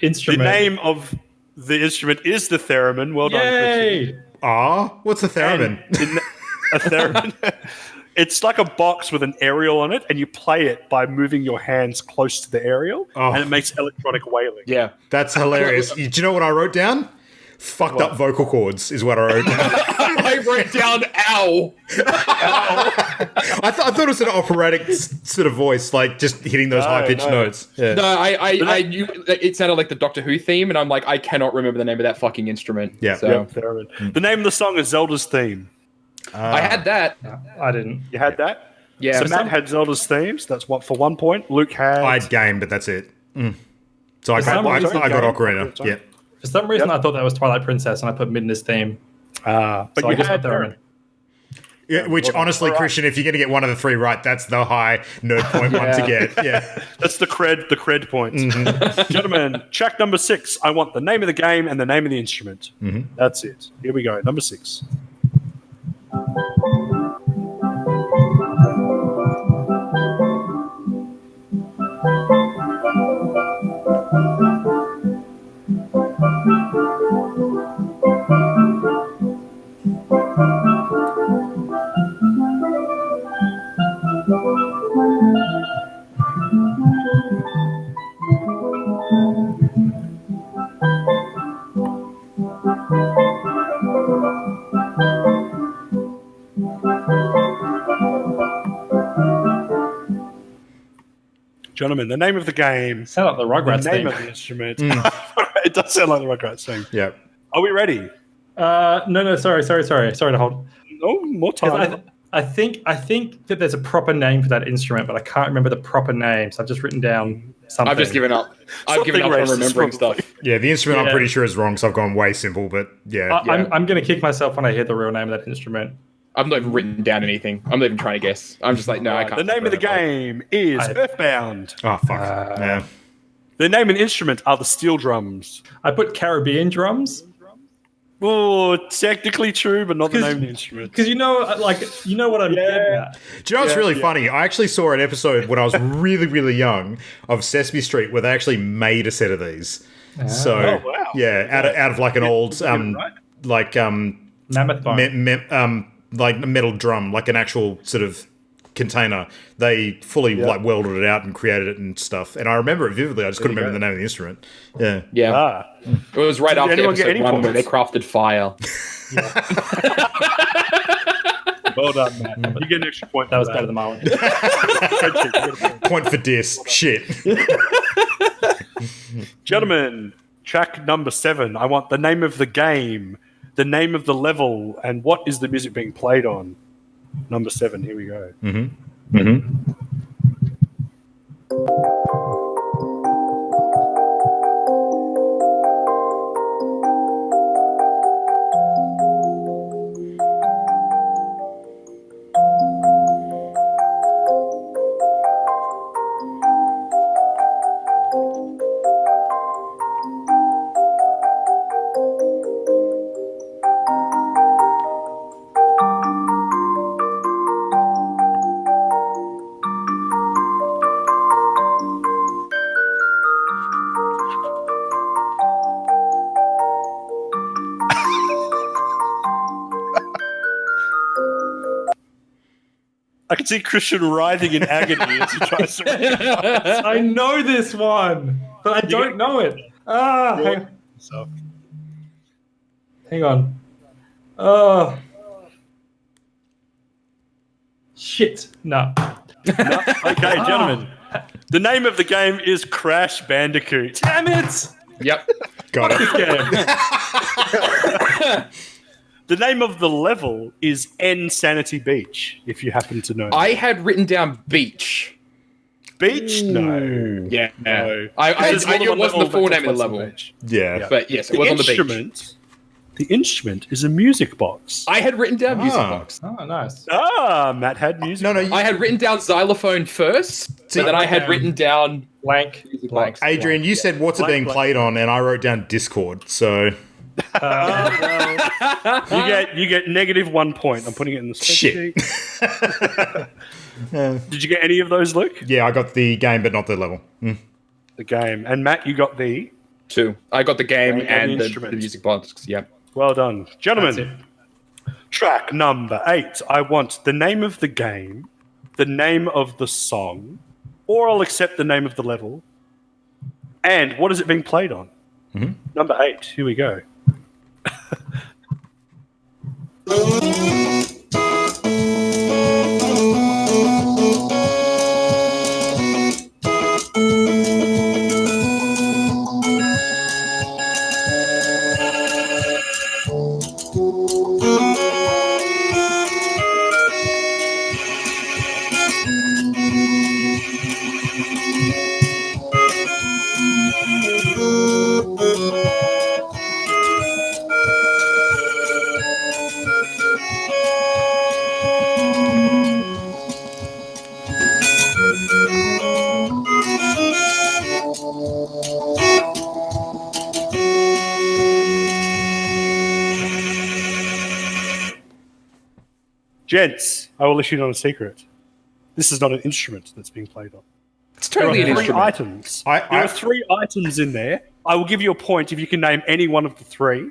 The Instrument. name of the instrument is the theremin. Well done, Christian. Yay! What's a theremin? A theremin. It's like a box with an aerial on it, and you play it by moving your hands close to the aerial, and it makes electronic wailing. Yeah. That's hilarious. Do you know what I wrote down? Fucked up vocal cords is what I wrote down. I wrote down ow. I thought it was an operatic sort of voice, like just hitting those high-pitched no. notes. Yeah. No, I knew it sounded like the Doctor Who theme, and I'm like, I cannot remember the name of that fucking instrument. Yeah. So Yep, theremin. The name of the song is Zelda's theme. I had that. I didn't. You had that? Yeah. So Matt had Zelda's themes. That's what for 1 point. Luke had. I had game, but that's it. So I got some reason- Ocarina. Game. Yeah. For some reason, Yep. I thought that was Twilight Princess, and I put Midna's theme. but So I you just had put theremin. Yeah, which honestly, All right. Christian, if you're going to get one of the 3 right, that's the high nerd point one to get. Yeah. That's the cred points. Gentlemen, track number 6. I want the name of the game and the name of the instrument. That's it. Here we go. Number 6. Gentlemen, the name of the game, Sound like the the Rugrats name theme. of the instrument. It does sound like the Rugrats thing. Yeah. Are we ready? No, sorry to hold. No, more 'Cause time. I think that there's a proper name for that instrument, but I can't remember the proper name, so I've just written down something. I've just given up. I've given up Something on racist, remembering probably. stuff. Yeah, the instrument I'm Yeah. pretty sure is wrong, so I've gone way simple, but yeah. I'm going to kick myself when I hear the real name of that instrument. I've not even written down anything. I'm not even trying to guess. I'm just like, no, I can't. The name of the remember. game is I- Earthbound. Oh, fuck. Yeah. The name and instrument are the steel drums. I put Caribbean drums Oh, technically true, but not the name of the instrument. because you know what I'm getting at. Do you know what's Yeah, really yeah. funny? I actually saw an episode when I was really, really young of Sesame Street where they actually made a set of these. So, Oh, wow. yeah, out of like an old, right. like, Mammoth bone. like a metal drum, like an actual sort of container. They fully like welded it out and created it and stuff. And I remember it vividly. I just couldn't you remember the name of the instrument. Yeah. Yeah. Ah. It was right after anyone get episode any 1 where they points? crafted fire. Well done, Matt. You get an extra point. That was better than my one. Point for dis. Shit. Gentlemen, track number 7. I want the name of the game, the name of the level, and what is the music being played on. Number 7, here we go. I can see Christian writhing in agony as he tries to recognize I know this one, but I don't know it. himself. Hang on. Oh. Shit. No. Okay, gentlemen. The name of the game is Crash Bandicoot. Damn it! Yep. Got it. This game. The name of the level is Insanity Beach, if you happen to know. I had written down beach. Beach? No. Yeah. No. I This is knew it one wasn't the full that name of the takes place on level. beach. Yeah. But yes, it was on the beach. The instrument is a music box. I had written down music box. Oh, nice. Matt had music. No, box. you, I had written down xylophone first, but then I had written down Blank. music Blank. box. Adrian, you said what's it being played on, and I wrote down Discord. So You get -1 point. I'm putting it in the Shit. spreadsheet. Did you get any of those, Luke? yeah, I got the game, but not the level. The game. And Matt, you got the... 2. I got the game And and the the instrument. music box. Yep. Well done. That's Gentlemen, it. track number 8. I want the name of the game, the name of the song, or I'll accept the name of the level, and what is it being played on? Number 8. Here we go. Gents, I will let you know a secret. This is not an instrument that's being played on. It's There are totally an 3 instrument. items. I- There are 3 items in there. I will give you a point if you can name any one of the 3.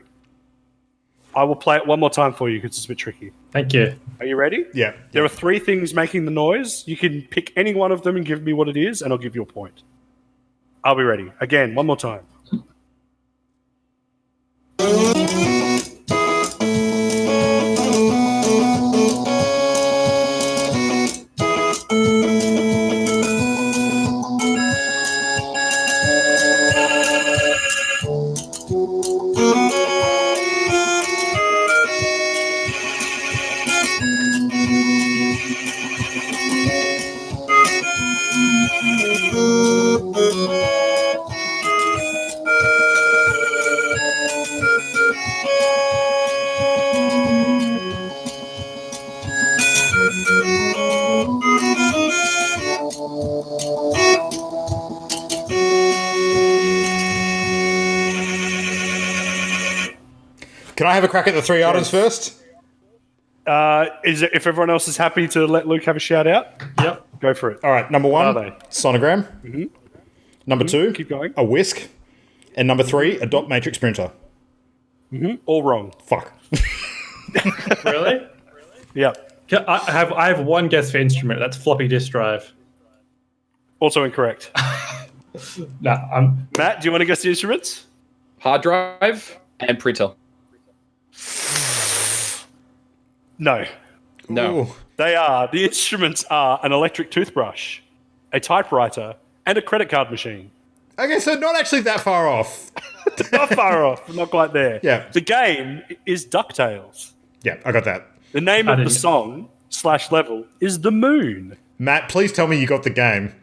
I will play it one more time for you because it's a bit tricky. Thank you. Are you ready? Yeah. There are 3 things making the noise. You can pick any one of them and give me what it is, and I'll give you a point. I'll be ready. Again, one more time. Can I have a crack at the 3 items first? If everyone else is happy to let Luke have a shout out, Yep. go for it. All right. Number 1, are they? sonogram. Number 2, Keep going. a whisk. And number 3, a dot matrix printer. All wrong. Fuck. Really? Yep. I have one guess for instrument. That's floppy disk drive. Also incorrect. No, I'm Matt, do you want to guess the instruments? Hard drive and printer. No. No. Ooh. The instruments are an electric toothbrush, a typewriter, and a credit card machine. Okay, so not actually that far off. Not far off, but not quite there. Yeah. The game is DuckTales. Yeah, I got that. The name I of the didn't- song / level is The Moon. Matt, please tell me you got the game.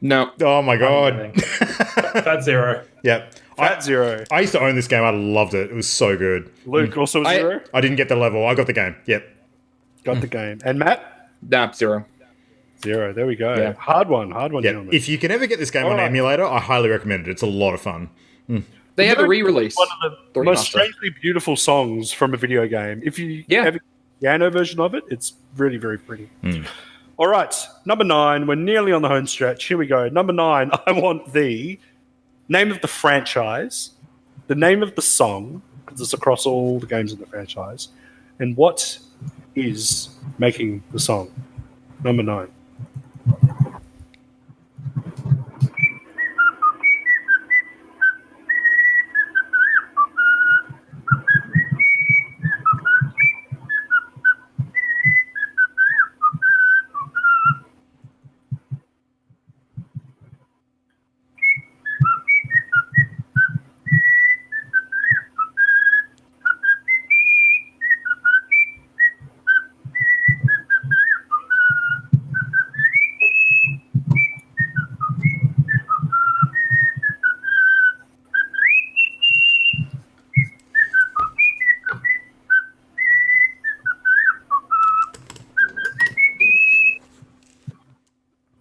No. Oh my god. Fat Zero. Yeah. Fat Zero. I used to own this game. I loved it. It was so good. Luke, also a I- 0. I didn't get the level. I got the game. Yep. Got the game. And Matt? Nah, 0. 0. There we go. Yeah. Hard one, Yeah. gentlemen. If you can ever get this game on Alright. emulator, I highly recommend it. It's a lot of fun. They have a re-release. One of the The most remaster. strangely beautiful songs from a video game. If you Yeah. have a piano version of it, it's really, very pretty. All right, number 9. We're nearly on the home stretch. Here we go. Number 9. I want the name of the franchise, the name of the song, because it's across all the games in the franchise, and what is making the song. Number 9.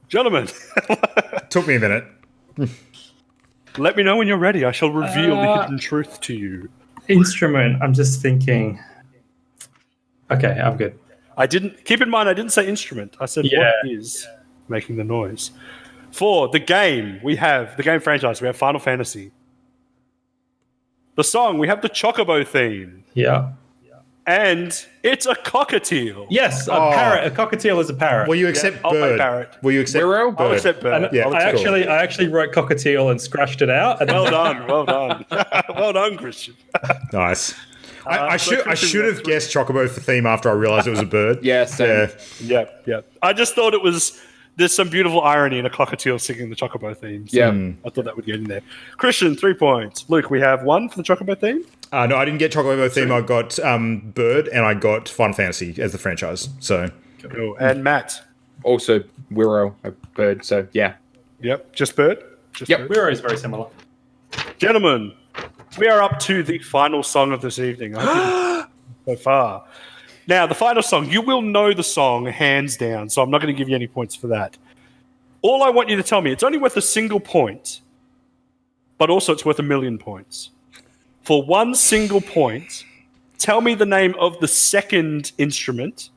Gentlemen, Took me a minute. let me know when you're ready. I shall reveal the hidden truth to you. Instrument. I'm just thinking. Okay, I'm good. I didn't keep in mind I didn't say instrument. I said Yeah. what is making the noise. For the game, we have the game franchise, we have Final Fantasy. The song, we have the Chocobo theme. Yeah. And it's a cockatiel. Yes, a Oh. parrot. A cockatiel is a parrot. Will you accept I'll play bird? parrot. Will you accept Wirral? bird? I'll accept bird. Yeah, I'll I accept bird. actually wrote cockatiel and scratched it out. And Well done, well done. Well done, Christian. Nice. I so should have guessed Chocobo for theme after I realized it was a bird. Yeah, same. Yeah. Yep. I just thought it was there's some beautiful irony in a cockatiel singing the Chocobo theme. So Yeah. I thought that would get in there. Christian, 3 points. Luke, we have 1 for the Chocobo theme. No, I didn't get Chocobo theme. I got bird and I got Final Fantasy as the franchise. So Cool. And Matt. Also, Wirral, a bird. So, yeah. Yep. Just bird? Just Yep. bird. We're always very similar. Gentlemen, we are up to the final song of this evening. I think so far. Now, the final song, you will know the song hands down, so I'm not going to give you any points for that. All I want you to tell me, it's only worth a single point, but also it's worth 1,000,000 points. For 1 single point, tell me the name of the second instrument.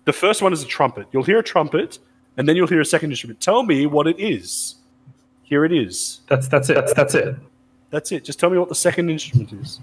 The first one is a trumpet. You'll hear a trumpet, and then you'll hear a second instrument. Tell me what it is. Here it is. That's it. That's it. That's it. Just tell me what the second instrument is.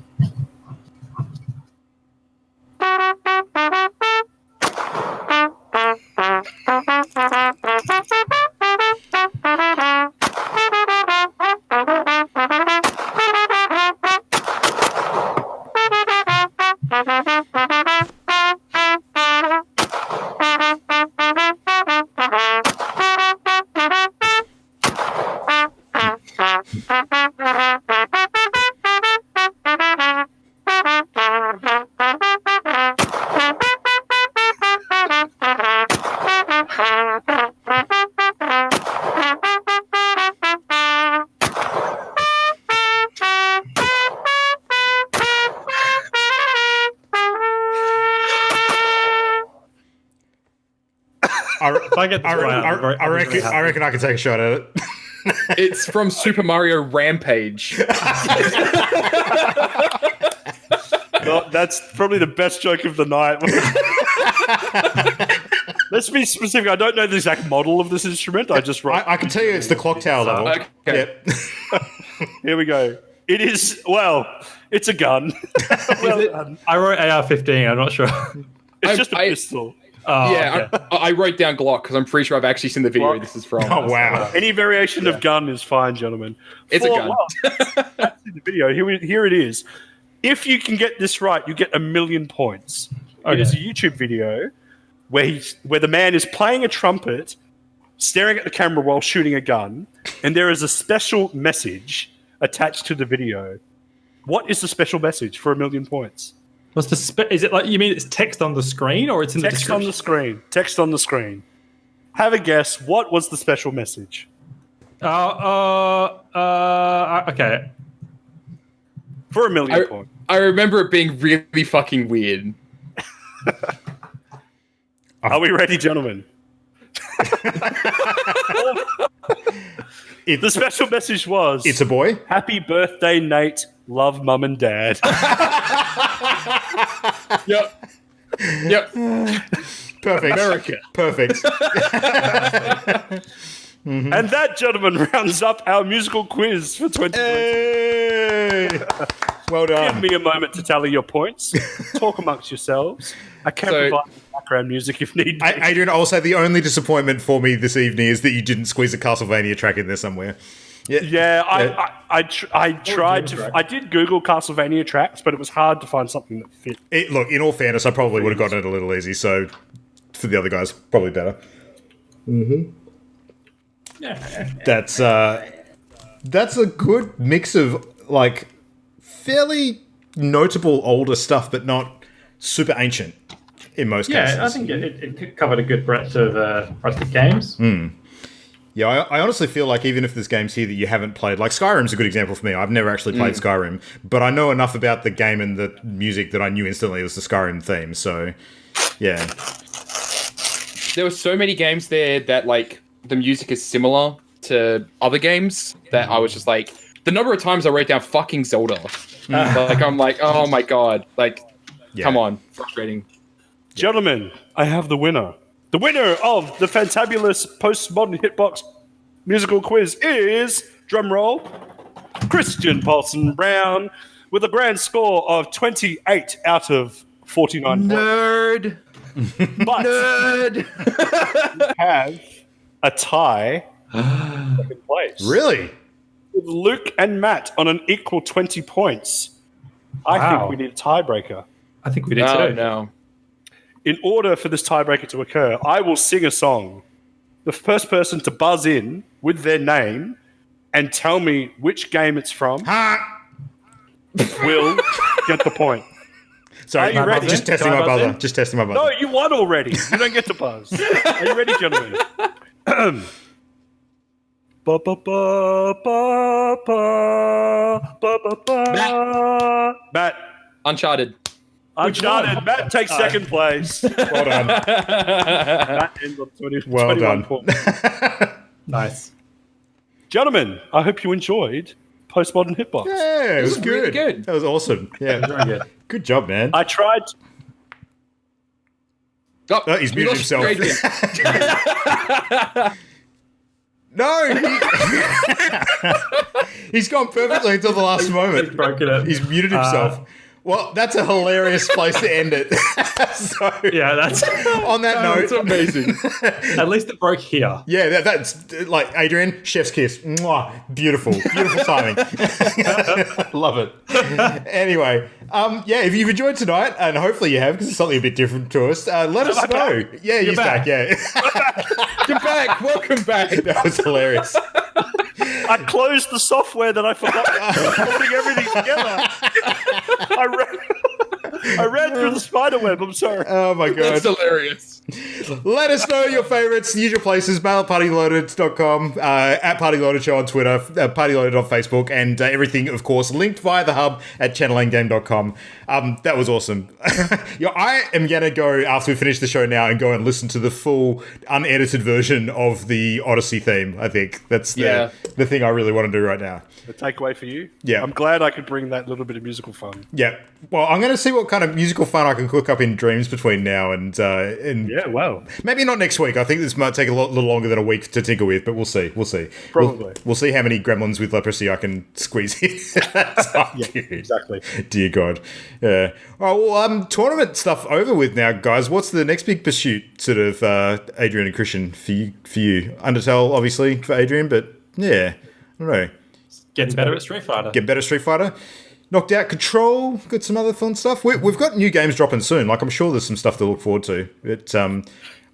If I get this right, I'm very- I I'm very reckon happy. I reckon I can take a shot at it. It's from Super Mario Rampage. Well, that's probably the best joke of the night. Let's be specific. I don't know the exact model of this instrument. I just wrote. I can tell you it's the clock tower level. Okay. Yep. Here we go. It is, well, it's a gun. Well done. I wrote AR-15. I'm not sure. It's just a I- pistol. Oh, Yeah, okay. I wrote down Glock because I'm pretty sure I've actually seen the video Glock. this is from. Oh wow. Any variation of gun is fine, gentlemen. It's a gun. Well, that's in the video. Here it is. If you can get this right, you get 1,000,000 points. It is a YouTube video where the man is playing a trumpet, staring at the camera while shooting a gun, and there is a special message attached to the video. What is the special message for 1,000,000 points? What's the is it like you mean it's text on the screen or it's in the Text on description? the screen. Text on the screen. Have a guess. What was the special message? Okay. For 1,000,000 points. I remember it being really fucking weird. Are we ready, gentlemen? The special message was... It's a boy. Happy birthday, Nate. Love, Mum and Dad. Yep. Perfect. America. Perfect. And that, gentlemen, rounds up our musical quiz for 2020. Hey! Well Give done. me a moment to tally your points. Talk amongst yourselves. I can So- provide background music if need be. Adrian, I'll say the only disappointment for me this evening is that you didn't squeeze a Castlevania track in there somewhere. Yeah, I tried to. I did Google Castlevania tracks, but it was hard to find something that fit. Look, in all fairness, I probably would have gotten it a little easy, so for the other guys, probably better. That's a good mix of like fairly notable older stuff, but not super ancient in most cases. Yeah, I think it covered a good breadth of games. Yeah, I honestly feel like even if there's games here that you haven't played, like Skyrim's a good example for me. I've never actually played Skyrim, but I know enough about the game and the music that I knew instantly it was the Skyrim theme. So, yeah. There were so many games there that like the music is similar to other games that I was just like, the number of times I wrote down fucking Zelda. Like I'm like, oh my god, like, come on, frustrating. Gentlemen, I have the winner. The winner of the fantabulous postmodern hitbox musical quiz is, drumroll, Christian Paulson Brown with a grand score of 28 out of 49 Nerd. But Nerd. we have a tie in second place. Really? With Luke and Matt on an equal 20 points. I think we need a tiebreaker. I think we did Oh too. no. In order for this tiebreaker to occur, I will sing a song. The first person to buzz in with their name and tell me which game it's from will get the point. Sorry, Are you ready? just testing Can I my buzz buzzer. in? Just testing my buzzer. No, you won already. You don't get to buzz. Are you ready, gentlemen? Ba, ba, ba, ba, ba, ba, ba, ba. Matt. Uncharted. Uncharted. Matt takes second place. Well done. Matt ends on 20, Well 21 done. points. Nice. Gentlemen, I hope you enjoyed Postmodern Hitbox. Yeah, it was was really good. good. That was awesome. Yeah, Very good. good job, man. I tried. Oh, He's we muted lost himself. Adrian. No, he's gone perfectly until the last moment. Broken it. He's muted himself. Well, that's a hilarious place to end it. So, Yeah, that's on that That's note, amazing. at least it broke here. yeah, that's like Adrian, chef's kiss. Mwah, beautiful, beautiful timing. Love it. Anyway, yeah, if you've enjoyed tonight, and hopefully you have, because it's something a bit different to us, let us know. Yeah, he's back. Yeah, You're back. Welcome back. that was hilarious. I closed the software that I forgot putting everything together. I ran through the spider web. I'm sorry. Oh my god. That's hilarious. Let us know your favorites. Usual places, mailpartyloaded.com, at Partyloaded Show on Twitter, Partyloaded on Facebook, and everything, of course, linked via the hub at channelendgame.com. That was awesome. Yeah, I am going to go, after we finish the show now, and go and listen to the full, unedited version of the Odyssey theme, I think. That's the thing I really want to do right now. The takeaway for you? Yeah. I'm glad I could bring that little bit of musical fun. Yeah. Well, I'm going to see what kind of musical fun I can cook up in dreams between now and Yeah, well. maybe not next week. I think this might take a little longer than a week to tinker with, but we'll see. We'll see. Probably. We'll see how many gremlins with leprosy I can squeeze in. That's up to you. Exactly. Dear God. Yeah. All right, well, tournament stuff over with now, guys. What's the next big pursuit, sort of, Adrian and Christian, for you? Undertale, obviously, for Adrian, but yeah, I don't know. Getting better at Street Fighter. Get better Street Fighter. Knocked out Control. Got some other fun stuff. We've got new games dropping soon. Like, I'm sure there's some stuff to look forward to. But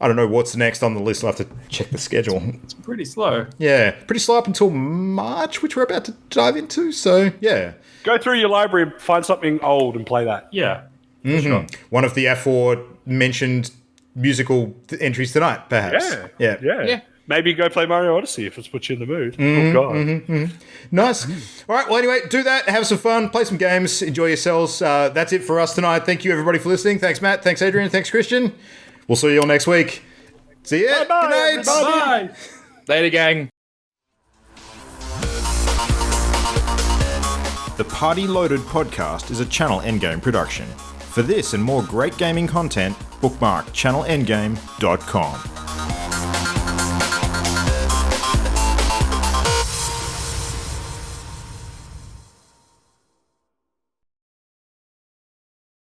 I don't know what's next on the list. I'll have to check the schedule. It's pretty slow. Yeah, pretty slow up until March, which we're about to dive into. So, yeah. Go through your library and find something old and play that. Yeah. Sure. One of the aforementioned musical entries tonight, perhaps. Yeah. Maybe go play Mario Odyssey if it's put you in the mood. Oh, God. Nice. All right, well, anyway, do that. Have some fun. Play some games. Enjoy yourselves. That's it for us tonight. Thank you, everybody, for listening. Thanks, Matt. Thanks, Adrian. Thanks, Christian. We'll see you all next week. See ya. Bye-bye, Good night. everybody. Bye. Later, gang. The Party Loaded podcast is a Channel Endgame production. For this and more great gaming content, bookmark channelendgame.com.